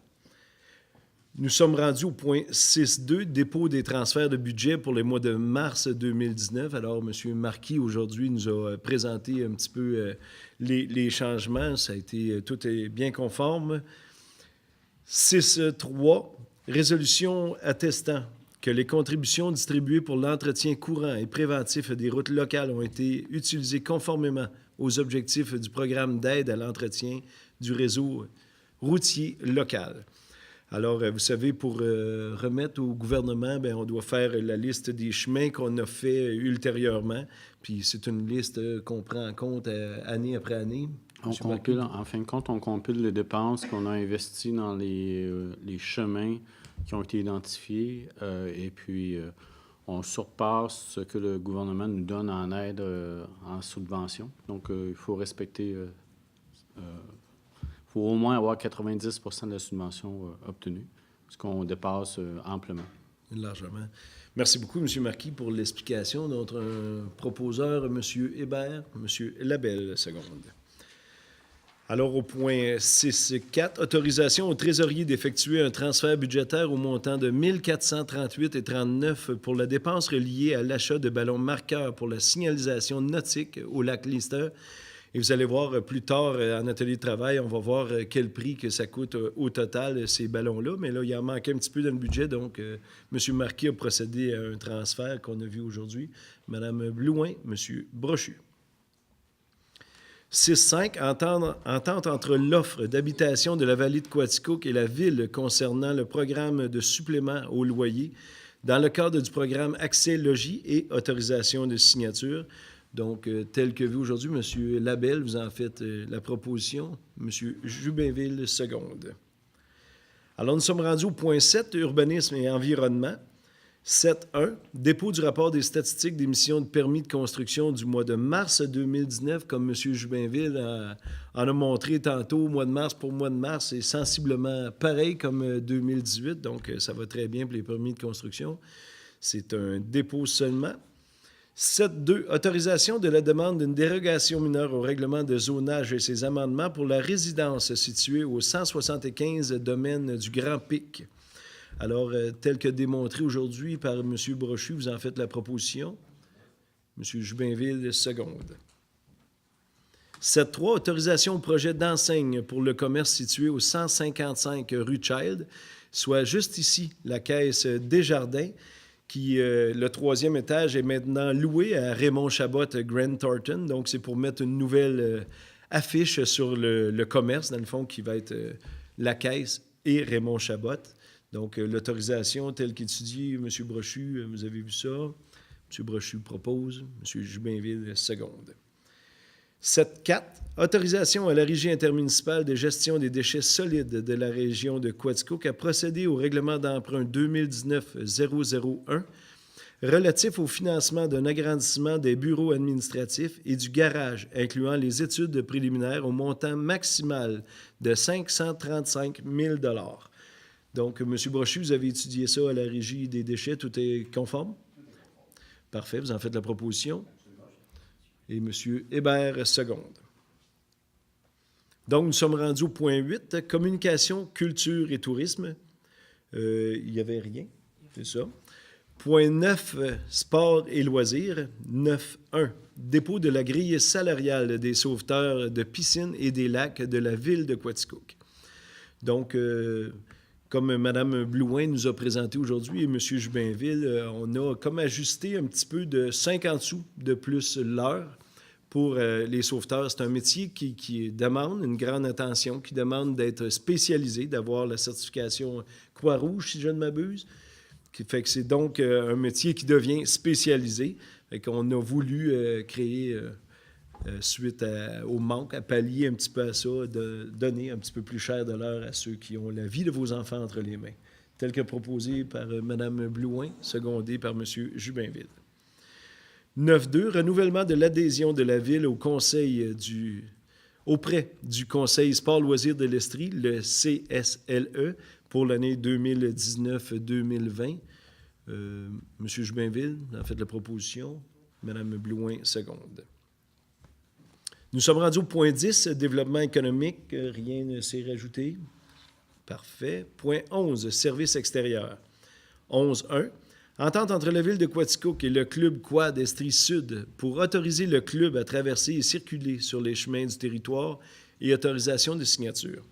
Nous sommes rendus au point 6.2, dépôt des transferts de budget pour les mois de mars 2019. Alors, M. Marquis, aujourd'hui, nous a présenté un petit peu les changements. Ça a été, tout est bien conforme. 6.3, résolution attestant que les contributions distribuées pour l'entretien courant et préventif des routes locales ont été utilisées conformément aux objectifs du programme d'aide à l'entretien du réseau routier local. Alors, vous savez, pour remettre au gouvernement, bien, on doit faire la liste des chemins qu'on a fait ultérieurement. Puis c'est une liste qu'on prend en compte année après année. En fin de compte, on compile les dépenses qu'on a investies dans les chemins qui ont été identifiés et puis on surpasse ce que le gouvernement nous donne en aide en subvention. Donc, il faut respecter... Il faut au moins avoir 90 % de la subvention obtenue, ce qu'on dépasse amplement. Largement. Merci beaucoup, M. Marquis, pour l'explication. Notre proposeur, M. Hébert, M. Labelle, seconde. Alors, au point 6.4, autorisation au trésorier d'effectuer un transfert budgétaire au montant de 1 438,39 pour la dépense reliée à l'achat de ballons marqueurs pour la signalisation nautique au lac Lister. Et vous allez voir plus tard, en atelier de travail, on va voir quel prix que ça coûte au total, ces ballons-là. Mais là, il en manquait un petit peu dans le budget, donc M. Marquis a procédé à un transfert qu'on a vu aujourd'hui. Mme Blouin, M. Brochu. 6.5, entente entre l'offre d'habitation de la vallée de Quaticook et la ville concernant le programme de supplément au loyer dans le cadre du programme Accès Logis et autorisation de signature. Donc, tel que vu aujourd'hui, M. Labelle, vous en faites la proposition. M. Jubinville, seconde. Alors, nous sommes rendus au point 7, urbanisme et environnement. 7.1, dépôt du rapport des statistiques d'émission de permis de construction du mois de mars 2019, comme M. Jubinville en a montré tantôt, mois de mars, c'est sensiblement pareil comme 2018, donc ça va très bien pour les permis de construction. C'est un dépôt seulement. 7.2, autorisation de la demande d'une dérogation mineure au règlement de zonage et ses amendements pour la résidence située au 175 domaine du Grand Pic. Alors, tel que démontré aujourd'hui par M. Brochu, vous en faites la proposition. M. Jubinville, seconde. 7.3, autorisation au projet d'enseigne pour le commerce situé au 155 rue Child, soit juste ici, la caisse Desjardins, qui, le 3e étage, est maintenant loué à Raymond Chabot Grant Thornton. Donc, c'est pour mettre une nouvelle affiche sur le commerce, dans le fond, qui va être la caisse et Raymond Chabot. Donc, l'autorisation telle qu'étudiée, M. Brochu, vous avez vu ça. M. Brochu propose, M. Jubinville, seconde. 7.4, autorisation à la Régie intermunicipale de gestion des déchets solides de la région de Quaticook à procéder au règlement d'emprunt 2019-001 relatif au financement d'un agrandissement des bureaux administratifs et du garage, incluant les études préliminaires au montant maximal de 535 000 $. Donc, M. Brochu, vous avez étudié ça à la Régie des déchets. Tout est conforme? Parfait. Vous en faites la proposition. Et M. Hébert, seconde. Donc, nous sommes rendus au point 8, communication, culture et tourisme. Il n'y avait rien, c'est ça. Point 9, sport et loisirs. 9.1, dépôt de la grille salariale des sauveteurs de piscines et des lacs de la ville de Quaticook. Donc, comme Mme Blouin nous a présenté aujourd'hui et M. Jubinville, on a comme ajusté un petit peu de 50 sous de plus l'heure pour les sauveteurs. C'est un métier qui demande une grande attention, qui demande d'être spécialisé, d'avoir la certification Croix-Rouge, si je ne m'abuse. Fait que c'est donc un métier qui devient spécialisé. Fait qu'on a voulu créer, suite au manque, à pallier un petit peu à ça, de donner un petit peu plus cher de l'heure à ceux qui ont la vie de vos enfants entre les mains, tel que proposé par Mme Blouin, secondé par M. Jubinville. 9.2, renouvellement de l'adhésion de la Ville au conseil auprès du Conseil Sport-Loisirs de l'Estrie, le CSLE, pour l'année 2019-2020. M. Jubinville, vous en faites la proposition. Mme Blouin, seconde. Nous sommes rendus au point 10, développement économique. Rien ne s'est rajouté. Parfait. Point 11, services extérieurs. 11.1, entente entre la Ville de Quaticook et le Club Quad Estrie Sud pour autoriser le club à traverser et circuler sur les chemins du territoire et autorisation de signature.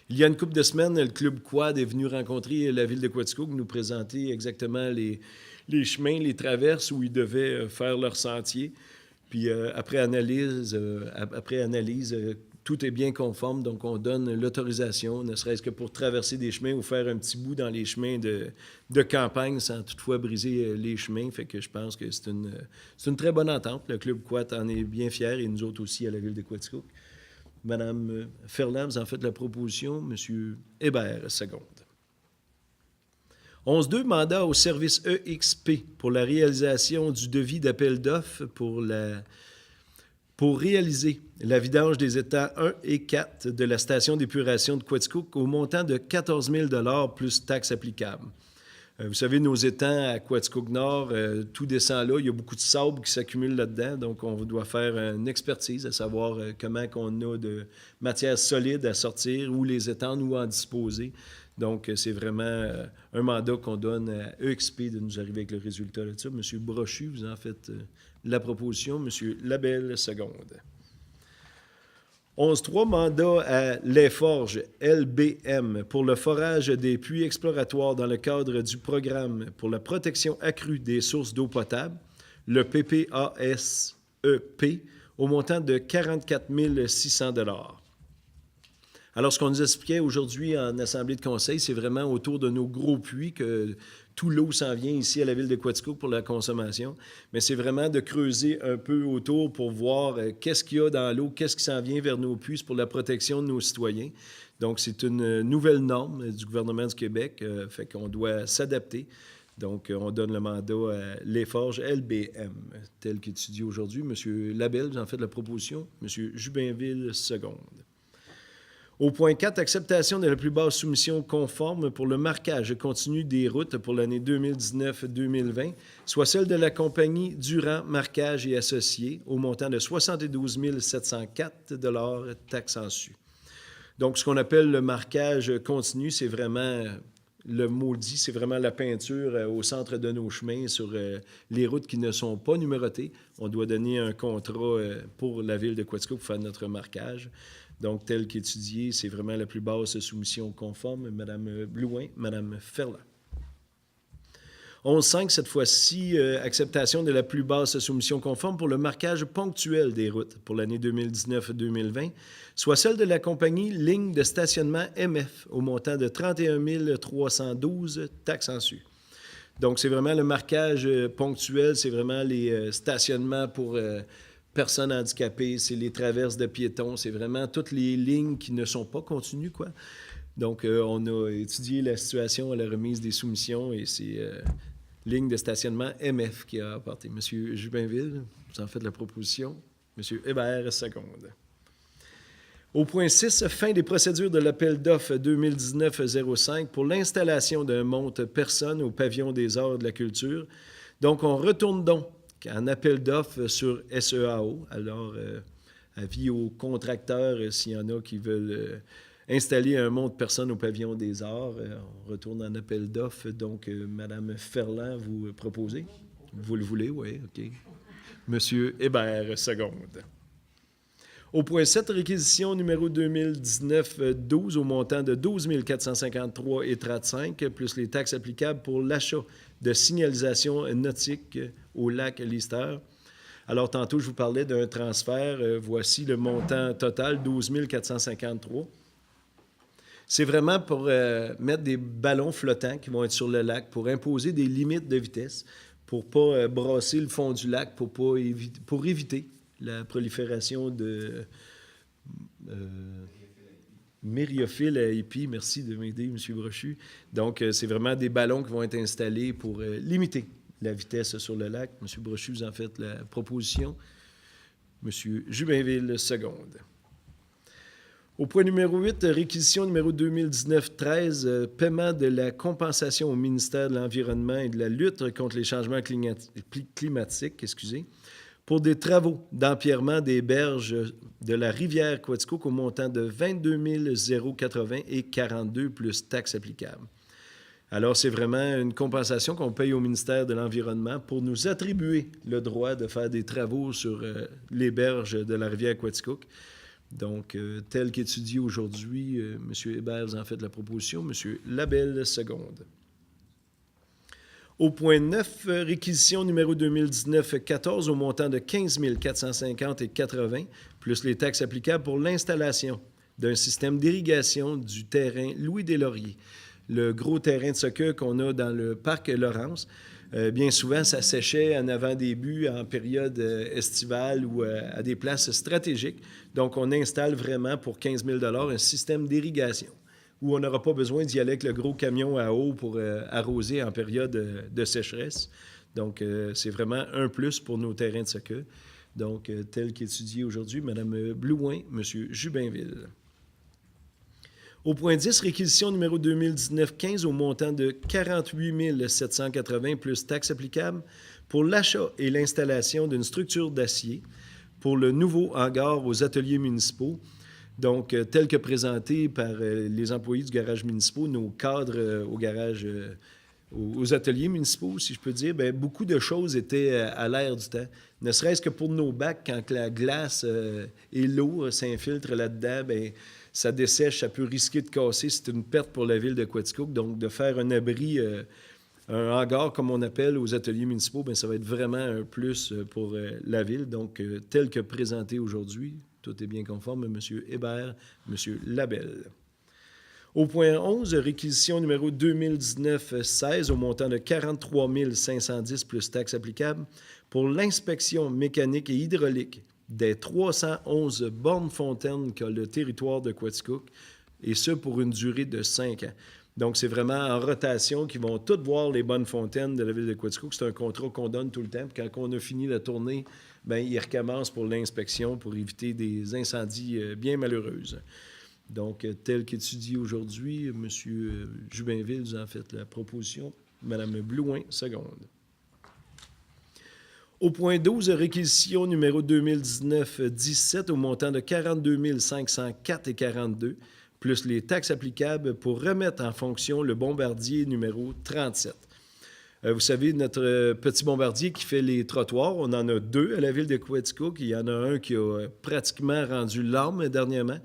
Il y a une couple de semaines, le Club Quad est venu rencontrer la Ville de Quaticook, nous présenter exactement les chemins, les traverses où ils devaient faire leur sentier. Puis après analyse, tout est bien conforme, donc on donne l'autorisation, ne serait-ce que pour traverser des chemins ou faire un petit bout dans les chemins de campagne sans toutefois briser les chemins. Fait que je pense que c'est une très bonne entente. Le Club Quad en est bien fier et nous autres aussi à la Ville de Quaticook. Mme Ferland, vous en faites la proposition. M. Hébert, seconde. 11.2, mandat au service EXP pour la réalisation du devis d'appel d'offres pour réaliser la vidange des étangs 1 et 4 de la station d'épuration de Quaticook au montant de 14 000 $ plus taxes applicables. Vous savez, nos étangs à Quaticook Nord, tout descend là. Il y a beaucoup de sable qui s'accumule là-dedans. Donc, on doit faire une expertise à savoir comment on a de matière solide à sortir, où les étendre, où en disposer. Donc, c'est vraiment un mandat qu'on donne à EXP de nous arriver avec le résultat de ça. M. Brochu, vous en faites la proposition. M. Labelle, seconde. 11.3, mandat à Les Forges, LBM, pour le forage des puits exploratoires dans le cadre du programme pour la protection accrue des sources d'eau potable, le PPASEP, au montant de 44 600 $. Alors, ce qu'on nous expliquait aujourd'hui en Assemblée de conseil, c'est vraiment autour de nos gros puits que tout l'eau s'en vient ici à la Ville de Quaticook pour la consommation. Mais c'est vraiment de creuser un peu autour pour voir qu'est-ce qu'il y a dans l'eau, qu'est-ce qui s'en vient vers nos puits, c'est pour la protection de nos citoyens. Donc, c'est une nouvelle norme du gouvernement du Québec, fait qu'on doit s'adapter. Donc, on donne le mandat à Les Forges LBM, tel qu'étudié aujourd'hui. M. Labelle, vous en faites la proposition. M. Jubinville, seconde. Au point 4, acceptation de la plus basse soumission conforme pour le marquage continu des routes pour l'année 2019-2020, soit celle de la compagnie Durand Marquage et Associés, au montant de 72 704 $ taxes en su. Donc, ce qu'on appelle le marquage continu, c'est vraiment le maudit, c'est vraiment la peinture au centre de nos chemins sur les routes qui ne sont pas numérotées. On doit donner un contrat pour la ville de Quaticook pour faire notre marquage. Donc, tel qu'étudié, c'est vraiment la plus basse soumission conforme. Mme Blouin, Mme Ferland. 11.5, cette fois-ci, acceptation de la plus basse soumission conforme pour le marquage ponctuel des routes pour l'année 2019-2020, soit celle de la compagnie Ligne de stationnement MF au montant de 31 312 taxes en su. Donc, c'est vraiment le marquage ponctuel, c'est vraiment les stationnements pour personnes handicapées, c'est les traverses de piétons, c'est vraiment toutes les lignes qui ne sont pas continues, quoi. Donc, on a étudié la situation à la remise des soumissions et c'est ligne de stationnement MF qui a apporté. M. Jubinville, vous en faites la proposition. M. Hébert, seconde. Au point 6, fin des procédures de l'appel d'offres 2019-05 pour l'installation d'un monte-personne au pavillon des arts et de la culture. Donc, on retourne donc en appel d'offres sur SEAO. Alors, avis aux contracteurs, s'il y en a qui veulent installer un monte-personne au pavillon des arts. On retourne en appel d'offres. Donc, Mme Ferland, vous proposez? Vous le voulez? Oui, OK. M. Hébert, seconde. Au point 7, réquisition numéro 2019-12 au montant de 12 453,35 plus les taxes applicables pour l'achat de signalisation nautique au lac Lister. Alors, tantôt, je vous parlais d'un transfert. Voici le montant total, 12 453. C'est vraiment pour mettre des ballons flottants qui vont être sur le lac, pour imposer des limites de vitesse, pour ne pas brasser le fond du lac, pour éviter la prolifération de myriophiles à épis. Merci de m'aider, M. Brochu. Donc, c'est vraiment des ballons qui vont être installés pour limiter la vitesse sur le lac. M. Brochu, vous en faites la proposition. M. Jubinville, seconde. Au point numéro 8, réquisition numéro 2019-13, paiement de la compensation au ministère de l'Environnement et de la lutte contre les changements climatiques, pour des travaux d'empierrement des berges de la rivière Quaticook au montant de 22 080 et 42 plus taxes applicables. Alors, c'est vraiment une compensation qu'on paye au ministère de l'Environnement pour nous attribuer le droit de faire des travaux sur les berges de la rivière Quaticook. Donc, tel qu'étudié aujourd'hui, M. Hébert, vous en faites la proposition. M. Labelle, seconde. Au point 9, réquisition numéro 2019-14 au montant de 15 450 et 80, plus les taxes applicables pour l'installation d'un système d'irrigation du terrain Louis-des-Lauriers. Le gros terrain de soccer qu'on a dans le parc Laurence, bien souvent, ça séchait en avant-début, en période estivale ou à des places stratégiques. Donc, on installe vraiment pour 15 000 $ un système d'irrigation où on n'aura pas besoin d'y aller avec le gros camion à eau pour arroser en période de sécheresse. Donc, c'est vraiment un plus pour nos terrains de soccer. Donc, tel qu'étudié aujourd'hui, Mme Blouin, M. Jubinville. Au point 10, réquisition numéro 2019-15 au montant de 48 780 plus taxes applicables pour l'achat et l'installation d'une structure d'acier pour le nouveau hangar aux ateliers municipaux. Donc, tel que présenté par les employés du garage municipal, nos cadres au garage, aux ateliers municipaux, si je peux dire, bien, beaucoup de choses étaient à l'air du temps. Ne serait-ce que pour nos bacs, quand la glace et l'eau s'infiltrent là-dedans, bien, ça dessèche, ça peut risquer de casser. C'est une perte pour la ville de Quaticook. Donc, de faire un abri, un hangar, comme on appelle, aux ateliers municipaux, bien, ça va être vraiment un plus pour la ville. Donc, tel que présenté aujourd'hui, tout est bien conforme. M. Hébert, M. Labelle. Au point 11, réquisition numéro 2019-16 au montant de 43 510 plus taxes applicables pour l'inspection mécanique et hydraulique des 311 bornes fontaines qu'a le territoire de Quaticook, et ce pour une durée de 5 ans. Donc, c'est vraiment en rotation qu'ils vont toutes voir les bonnes fontaines de la ville de Quaticook. C'est un contrat qu'on donne tout le temps. Puis quand on a fini la tournée, bien, ils recommencent pour l'inspection pour éviter des incendies bien malheureuses. Donc, tel qu'étudié aujourd'hui, M. Jubinville vous en fait la proposition. Mme Blouin, seconde. Au point 12, réquisition numéro 2019-17 au montant de 42 504,42 plus les taxes applicables pour remettre en fonction le bombardier numéro 37. Vous savez, notre petit bombardier qui fait les trottoirs, on en a 2 à la ville de Quaticook. Il y en a un qui a pratiquement rendu l'âme dernièrement.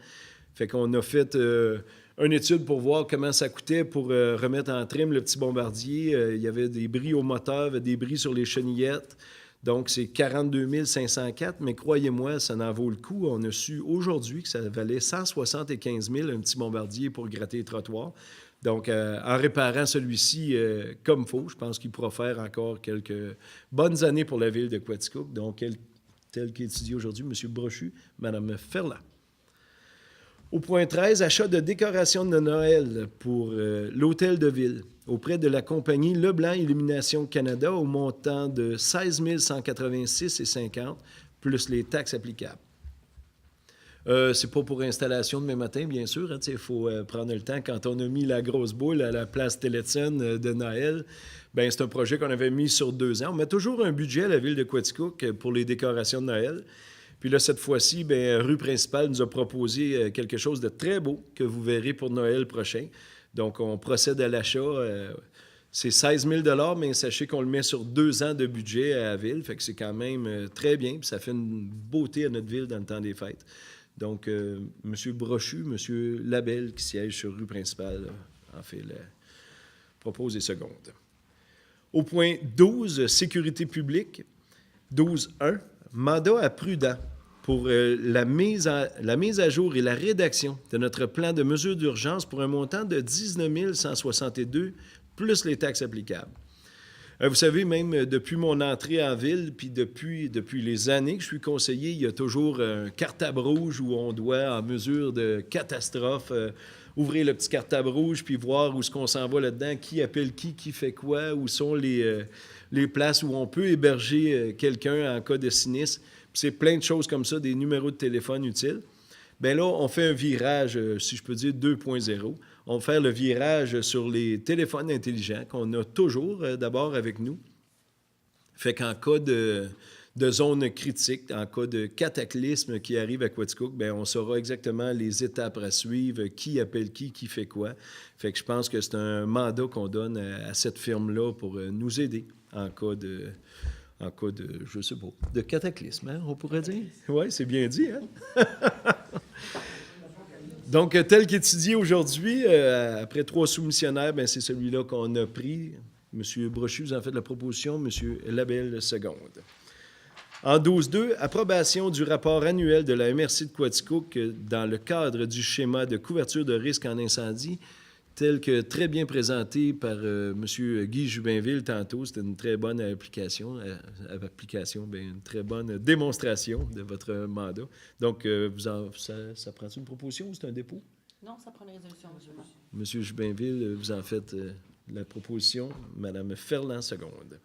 Fait qu'on a fait une étude pour voir comment ça coûtait pour remettre en trim le petit bombardier. Il y avait des bris au moteur, des bris sur les chenillettes. Donc, c'est 42 504, mais croyez-moi, ça en vaut le coup. On a su aujourd'hui que ça valait 175 000, un petit bombardier pour gratter les trottoirs. Donc, en réparant celui-ci comme il faut, je pense qu'il pourra faire encore quelques bonnes années pour la ville de Quaticook. Donc, tel qu'étudié aujourd'hui, M. Brochu, Mme Ferland. Au point 13, achat de décoration de Noël pour l'hôtel de ville auprès de la compagnie Leblanc Illumination Canada au montant de 16 186,50 plus les taxes applicables. C'est pas pour installation demain matin, bien sûr. Hein, il faut prendre le temps. Quand on a mis la grosse boule à la place Télétine de Noël, bien, c'est un projet qu'on avait mis sur 2 ans. On met toujours un budget à la ville de Quaticook pour les décorations de Noël. Puis là, cette fois-ci, bien, Rue Principale nous a proposé quelque chose de très beau que vous verrez pour Noël prochain. Donc, on procède à l'achat. C'est 16 000 mais sachez qu'on le met sur 2 ans de budget à la ville. Fait que c'est quand même très bien. Puis ça fait une beauté à notre ville dans le temps des fêtes. Donc, M. Brochu, M. Labelle, qui siège sur Rue Principale, en fait, propose les secondes. Au point 12, sécurité publique, 12.1, mandat à prudent pour la mise à jour et la rédaction de notre plan de mesures d'urgence pour un montant de 19 162 plus les taxes applicables. Vous savez, même depuis mon entrée en ville, puis depuis les années que je suis conseiller, il y a toujours un cartable rouge où on doit, en mesure de catastrophe, ouvrir le petit cartable rouge puis voir où est-ce qu'on s'en va là-dedans, qui appelle qui fait quoi, où sont les places où on peut héberger quelqu'un en cas de sinistre. Puis c'est plein de choses comme ça, des numéros de téléphone utiles. Bien là, on fait un virage, si je peux dire, 2.0. On va faire le virage sur les téléphones intelligents qu'on a toujours d'abord avec nous. Fait qu'en cas de zone critique, en cas de cataclysme qui arrive à Quaticook, bien, on saura exactement les étapes à suivre, qui appelle qui fait quoi. Fait que je pense que c'est un mandat qu'on donne à cette firme-là pour nous aider en cas de, je sais pas, de cataclysme, hein, on pourrait dire. Oui, c'est bien dit, hein? Donc, tel qu'étudié aujourd'hui, après 3 soumissionnaires, bien, c'est celui-là qu'on a pris. M. Brochu, vous en faites la proposition. M. Labelle, seconde. En 12.2, approbation du rapport annuel de la MRC de Quaticook dans le cadre du schéma de couverture de risque en incendie, tel que très bien présenté par M. Guy Jubinville tantôt. C'était une très bonne application, bien, une très bonne démonstration de votre mandat. Donc, ça prend-tu une proposition ou c'est un dépôt? Non, ça prend une résolution, M. le maire. M. Jubinville, vous en faites la proposition. Mme Ferland, seconde.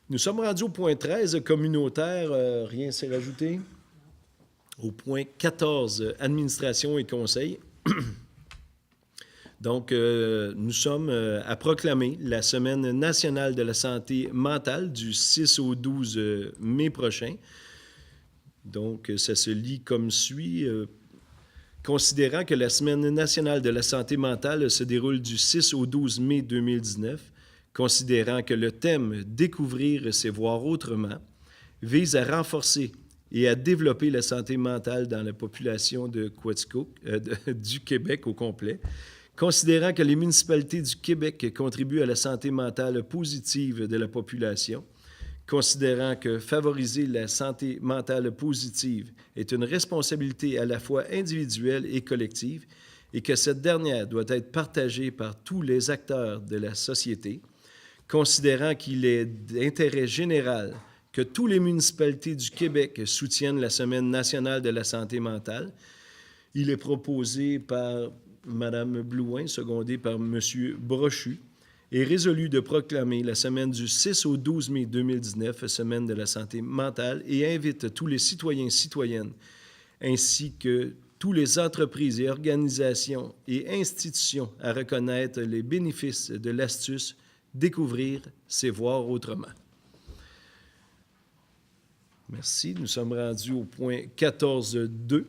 Nous sommes rendus au point 13, communautaire. Rien s'est rajouté. Au point 14, administration et conseil. Donc, nous sommes à proclamer la Semaine nationale de la santé mentale du 6 au 12 mai prochain. Donc, ça se lit comme suit. Considérant que la Semaine nationale de la santé mentale se déroule du 6 au 12 mai 2019, considérant que le thème « Découvrir, c'est voir autrement » vise à renforcer et à développer la santé mentale dans la population de Quaticook, du Québec au complet, considérant que les municipalités du Québec contribuent à la santé mentale positive de la population, considérant que favoriser la santé mentale positive est une responsabilité à la fois individuelle et collective et que cette dernière doit être partagée par tous les acteurs de la société, considérant qu'il est d'intérêt général que toutes les municipalités du Québec soutiennent la Semaine nationale de la santé mentale, il est proposé par Mme Blouin, secondée par M. Brochu, est résolu de proclamer la semaine du 6 au 12 mai 2019 semaine de la santé mentale et invite tous les citoyens et citoyennes ainsi que toutes les entreprises et organisations et institutions à reconnaître les bénéfices de l'astuce Découvrir, c'est voir autrement. Merci. Nous sommes rendus au point 14.2,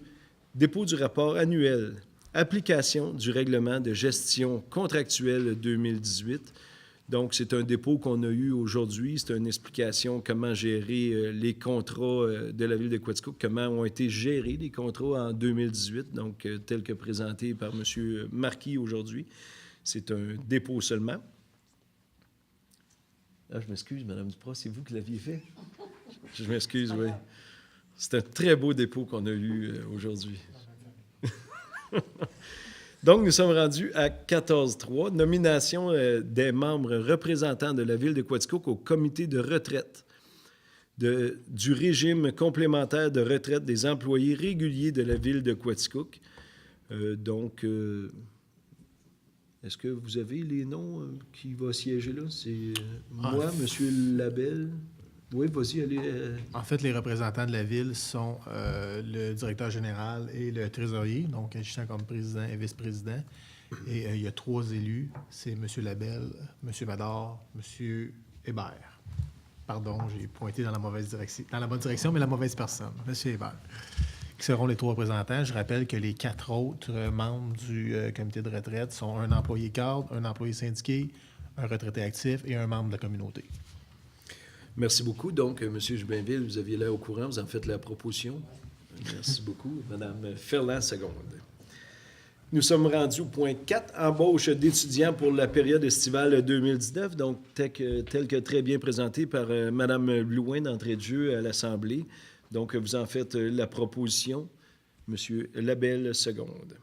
dépôt du rapport annuel, application du règlement de gestion contractuelle 2018. Donc, c'est un dépôt qu'on a eu aujourd'hui. C'est une explication comment gérer les contrats de la Ville de Quaticook, comment ont été gérés les contrats en 2018, donc tel que présenté par M. Marquis aujourd'hui. C'est un dépôt seulement. Ah, je m'excuse, Mme Duprat, c'est vous qui l'aviez fait? Je m'excuse, oui. C'est un très beau dépôt qu'on a eu aujourd'hui. Donc, nous sommes rendus à 14.3, nomination des membres représentants de la Ville de Quaticook au comité de retraite du régime complémentaire de retraite des employés réguliers de la Ville de Quaticook. Est-ce que vous avez les noms qui vont siéger là? C'est moi, M. Labelle. Oui, vas-y, allez. En fait, les représentants de la Ville sont le directeur général et le trésorier, donc agissant comme président et vice-président. Et il y a 3 élus, c'est M. Labelle, M. Mador, M. Hébert. Pardon, j'ai pointé dans la mauvaise direction, dans la bonne direction, mais la mauvaise personne, M. Hébert, qui seront les 3 représentants. Je rappelle que les 4 autres membres du comité de retraite sont un employé cadre, un employé syndiqué, un retraité actif et un membre de la communauté. Merci beaucoup. Donc, M. Jubinville, vous aviez l'air au courant, vous en faites la proposition. Merci beaucoup. Mme Ferland, seconde. Nous sommes rendus au point 4, embauche d'étudiants pour la période estivale 2019, donc tel que très bien présenté par Mme Blouin d'entrée de jeu à l'Assemblée. Donc, vous en faites la proposition. M. Labelle, seconde.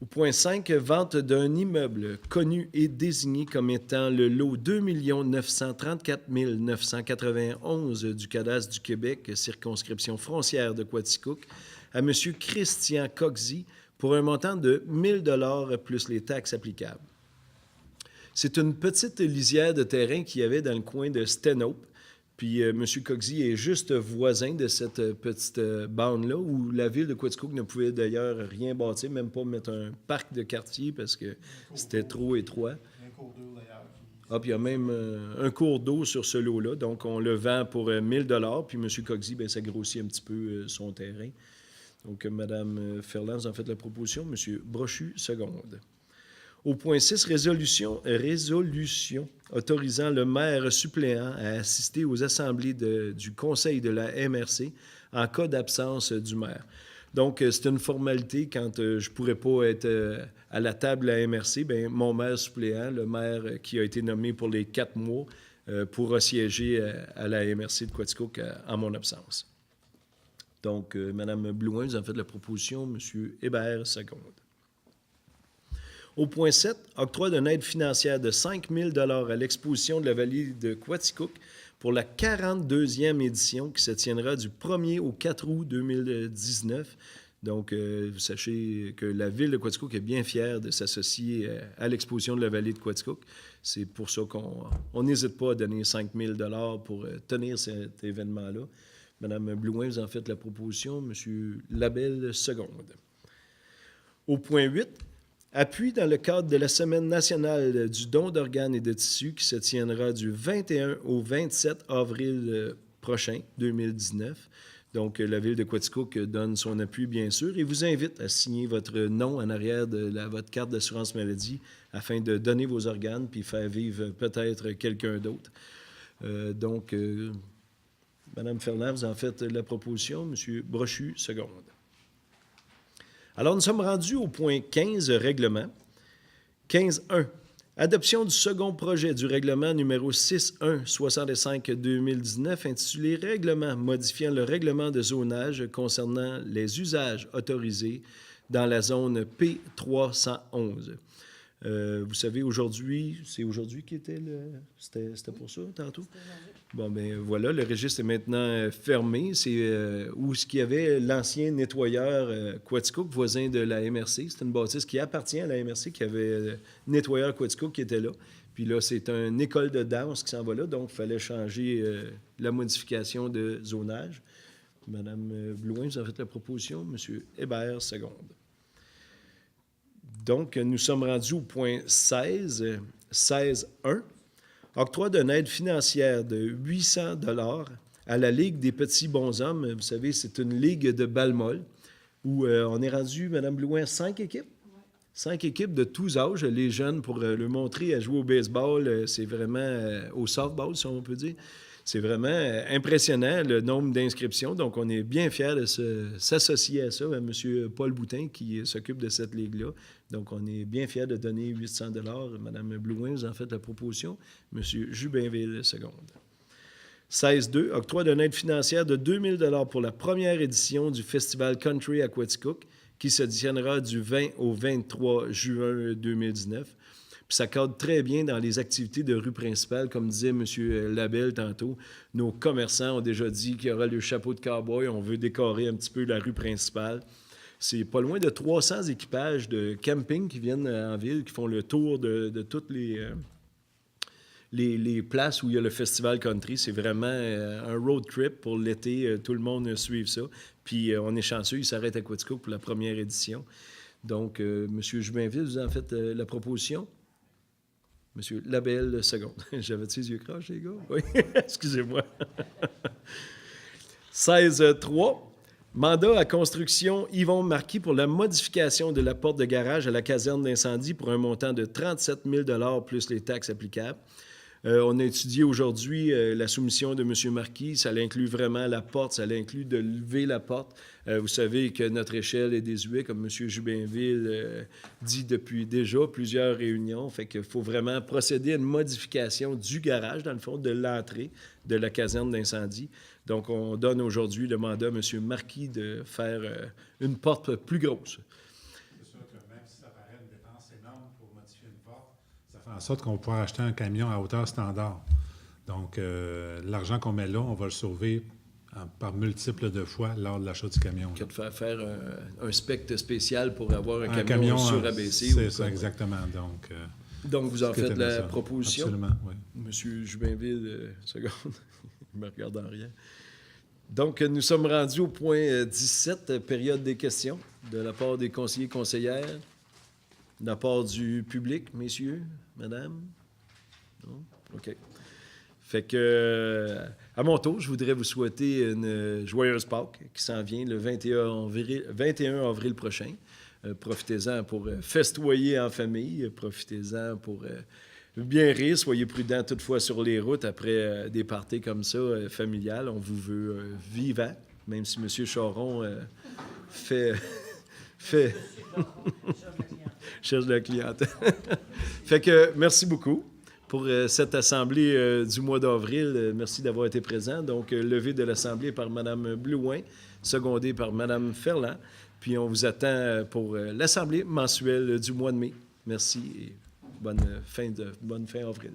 Au point 5, vente d'un immeuble connu et désigné comme étant le lot 2 934 991 du cadastre du Québec, circonscription frontière de Quaticook, à M. Christian Coxy pour un montant de 1 000 plus les taxes applicables. C'est une petite lisière de terrain qu'il y avait dans le coin de Stanhope. Puis M. Coxy est juste voisin de cette petite bande-là où la Ville de Quaticook ne pouvait d'ailleurs rien bâtir, même pas mettre un parc de quartier parce que c'était trop étroit. Il y a un cours d'eau d'ailleurs. Ah, puis il y a même un cours d'eau sur ce lot-là. Donc, on le vend pour 1 000 puis M. Coxy, bien, ça grossit un petit peu son terrain. Donc, Mme Ferland, vous en faites la proposition. M. Brochu, seconde. Au point 6, résolution autorisant le maire suppléant à assister aux assemblées du conseil de la MRC en cas d'absence du maire. Donc, c'est une formalité quand je ne pourrais pas être à la table de la MRC, bien, mon maire suppléant, le maire qui a été nommé pour les 4 mois, pourra siéger à la MRC de Quaticook en mon absence. Donc, Mme Blouin, vous en faites la proposition. M. Hébert, seconde. Au point 7, octroi d'une aide financière de 5 000 à l'exposition de la vallée de Quaticook pour la 42e édition qui se tiendra du 1er au 4 août 2019. Donc, vous sachez que la Ville de Quaticook est bien fière de s'associer à l'exposition de la vallée de Quaticook. C'est pour ça qu'on n'hésite pas à donner 5 000 pour tenir cet événement-là. Mme Blouin, vous en faites la proposition. M. Labelle, seconde. Au point 8, appui dans le cadre de la Semaine nationale du don d'organes et de tissus qui se tiendra du 21 au 27 avril prochain, 2019. Donc, la Ville de Quaticook donne son appui, bien sûr, et vous invite à signer votre nom en arrière de votre carte d'assurance maladie afin de donner vos organes puis faire vivre peut-être quelqu'un d'autre. Donc, Mme Ferland, vous en faites la proposition. M. Brochu, seconde. Alors, nous sommes rendus au point 15, règlement. 15.1. Adoption du second projet du règlement numéro 6165-2019 intitulé « Règlement modifiant le règlement de zonage concernant les usages autorisés dans la zone P311 ». Vous savez, aujourd'hui, c'est aujourd'hui qui était le... C'était pour ça, tantôt? Bon, ben voilà, le registre est maintenant fermé. C'est où ce qu'il y avait l'ancien nettoyeur Quaticook, voisin de la MRC. C'est une bâtisse qui appartient à la MRC, qui avait nettoyeur Quaticook qui était là. Puis là, c'est une école de danse qui s'en va là, donc il fallait changer la modification de zonage. Madame Blouin, vous avez fait la proposition. Monsieur Hébert, seconde. Donc, nous sommes rendus au point 16, 16.1. Octroi d'une aide financière de 800 $ à la Ligue des petits bonshommes. Vous savez, c'est une ligue de balle-molle où on est rendu, Madame Blouin, 5 équipes. 5 équipes de tous âges. Les jeunes, pour leur montrer à jouer au baseball, c'est vraiment au softball, si on peut dire. C'est vraiment impressionnant, le nombre d'inscriptions. Donc, on est bien fiers de s'associer à ça, à M. Paul Boutin, qui s'occupe de cette ligue-là. Donc, on est bien fiers de donner 800 $. Mme Blouin, vous en faites la proposition. M. Jubinville, seconde. 16.2, octroi d'une aide financière de 2 000 $ pour la première édition du Festival Country à Quaticook, qui se tiendra du 20 au 23 juin 2019. Puis ça cadre très bien dans les activités de rue principale. Comme disait M. Labelle tantôt, nos commerçants ont déjà dit qu'il y aura le chapeau de cow-boy. On veut décorer un petit peu la rue principale. C'est pas loin de 300 équipages de camping qui viennent en ville, qui font le tour de toutes les places où il y a le festival country. C'est vraiment un road trip pour l'été. Tout le monde suit ça. Puis on est chanceux, il s'arrête à Quaticook pour la première édition. Donc, M. Jubinville, vous en faites la proposition? M. Labelle, seconde. J'avais-tu les yeux croches, les gars? Oui, excusez-moi. 16.3. Mandat à construction Yvon Marquis pour la modification de la porte de garage à la caserne d'incendie pour un montant de 37 000 $ plus les taxes applicables. On a étudié aujourd'hui la soumission de M. Marquis. Ça inclut vraiment la porte, ça inclut de lever la porte. Vous savez que notre échelle est désuète, comme M. Jubinville dit depuis déjà plusieurs réunions. Fait qu'il faut vraiment procéder à une modification du garage, dans le fond, de l'entrée de la caserne d'incendie. Donc, on donne aujourd'hui le mandat à M. Marquis de faire une porte plus grosse. C'est sûr que même si ça paraît une dépense énorme pour modifier une porte, ça fait en sorte qu'on va pouvoir acheter un camion à hauteur standard. Donc, l'argent qu'on met là, on va le sauver par multiples de fois lors de l'achat du camion. De faire un spectre spécial pour avoir un camion surabaissé. C'est ça, exactement. Donc, vous en faites la proposition? Absolument, oui. Monsieur Jubinville, seconde. Il me regarde en rien. Donc, nous sommes rendus au point 17, période des questions, de la part des conseillers et conseillères, de la part du public, messieurs, madame. Non? OK. Fait que, à mon tour, je voudrais vous souhaiter une joyeuse Pâques qui s'en vient le 21 avril prochain. Profitez-en pour festoyer en famille. Profitez-en pour bien rire. Soyez prudents toutefois sur les routes après des parties comme ça, familiales. On vous veut vivant, même si M. Charon cherche la clientèle. Fait que, merci beaucoup pour cette assemblée du mois d'avril. Merci d'avoir été présent. Donc, levée de l'assemblée par Mme Blouin, secondée par Mme Ferland. Puis, on vous attend pour l'assemblée mensuelle du mois de mai. Merci et bonne fin avril.